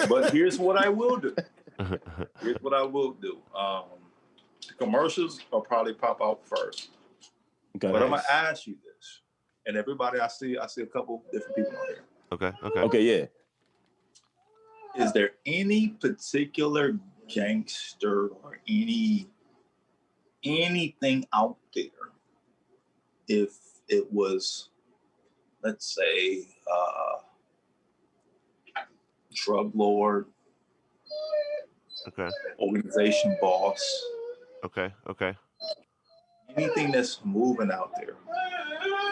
But here's what I will do. The commercials will probably pop out first. Okay. But I'm gonna ask you this, and everybody, I see a couple different people on here. Okay, yeah. Is there any particular gangster or anything out there, if it was, let's say, drug lord, organization boss, okay, anything that's moving out there?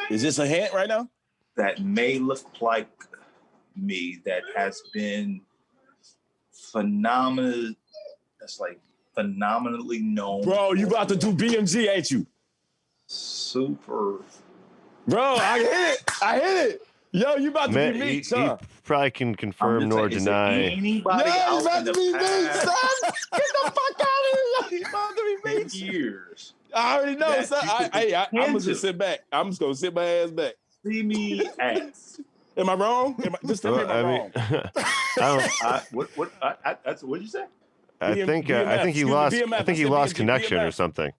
Is this a hint right now? That may look like me, that has been phenomenally known. Bro, you about to do BMG, ain't you? Super. Bro, I hit it. Yo, you about to be me, son. He probably can confirm nor deny. Anybody out about to be me, past son. Get the fuck out of here. He's about to be me. 10 years. I already know, son. I'm gonna just sit back. I'm just gonna sit my ass back. See me ass. Am I wrong? Just tell me if I'm wrong. What'd you say? I think he lost. BMF. I think he lost connection BMF. or something.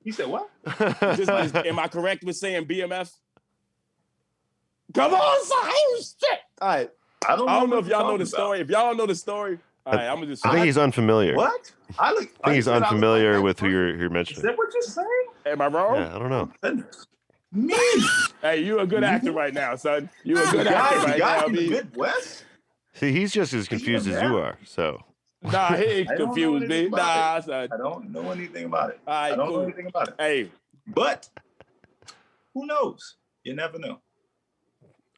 You said what? Am I correct with saying BMF? Come on, son. Shit. All right. I don't know if y'all know the story. If y'all know the story, all right, I'm gonna just. I think he's unfamiliar. What? I think he's unfamiliar with who you're mentioning. Is that what you're saying? Am I wrong? Yeah, I don't know. Me? Hey, you a good actor right now, son. You a good actor right now, in the B. Midwest? See, he's just as confused as you are. So. Nah, he ain't confused, me. Nah, son. I don't know anything about it. All right, I don't know anything about it. Hey, but who knows? You never know.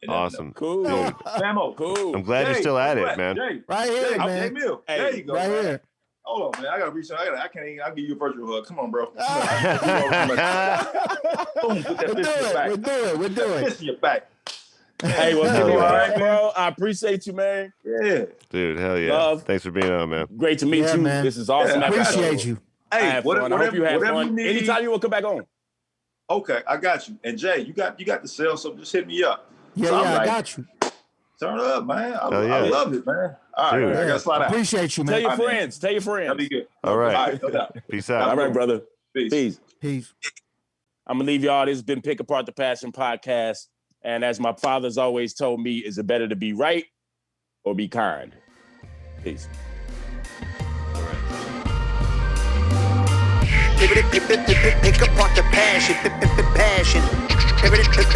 Awesome. Cool. Dude. Samo. Cool. I'm glad you're still at it, man. Right here, man. Jay Mill. Hey, there you go. Right man. here. Hold on, man. I gotta reach out. I can't even. I'll give you a virtual hug. Come on, bro. Boom, put that fist in your back. We'll do it. Fist in your back. Hey, well, Hell all yeah. right, bro. I appreciate you, man. Yeah. Dude, hell yeah. Love. Thanks for being on, man. Great to meet you. Man. This is awesome. Yeah, Appreciate you. I Hey, have fun. I hope you have fun. you need. Anytime you want to come back on. Okay, I got you. And Jay, you got the sale, so just hit me up. Yeah, So I'm I like, got you. Turn it up, man. I yeah. love it, man. All right, Dude. man, I gotta slide out. Appreciate you, man. Tell your All right, friends. Tell your friends. That'll be good. All right. All right, no doubt. Peace All out. right, brother. Peace. I'm going to leave y'all. This has been Pick Apart the Passion podcast. And as my father's always told me, is it better to be right or be kind? Peace. Pick apart the passion, passion. Passion, pick apart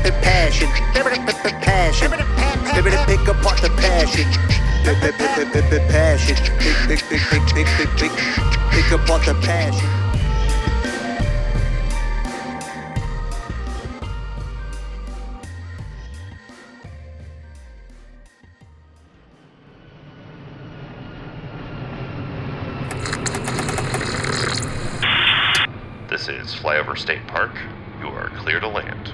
the passion. Passion, passion. Pick apart the passion. Passion, pick apart the passion. This is Flyover State Park. You are clear to land.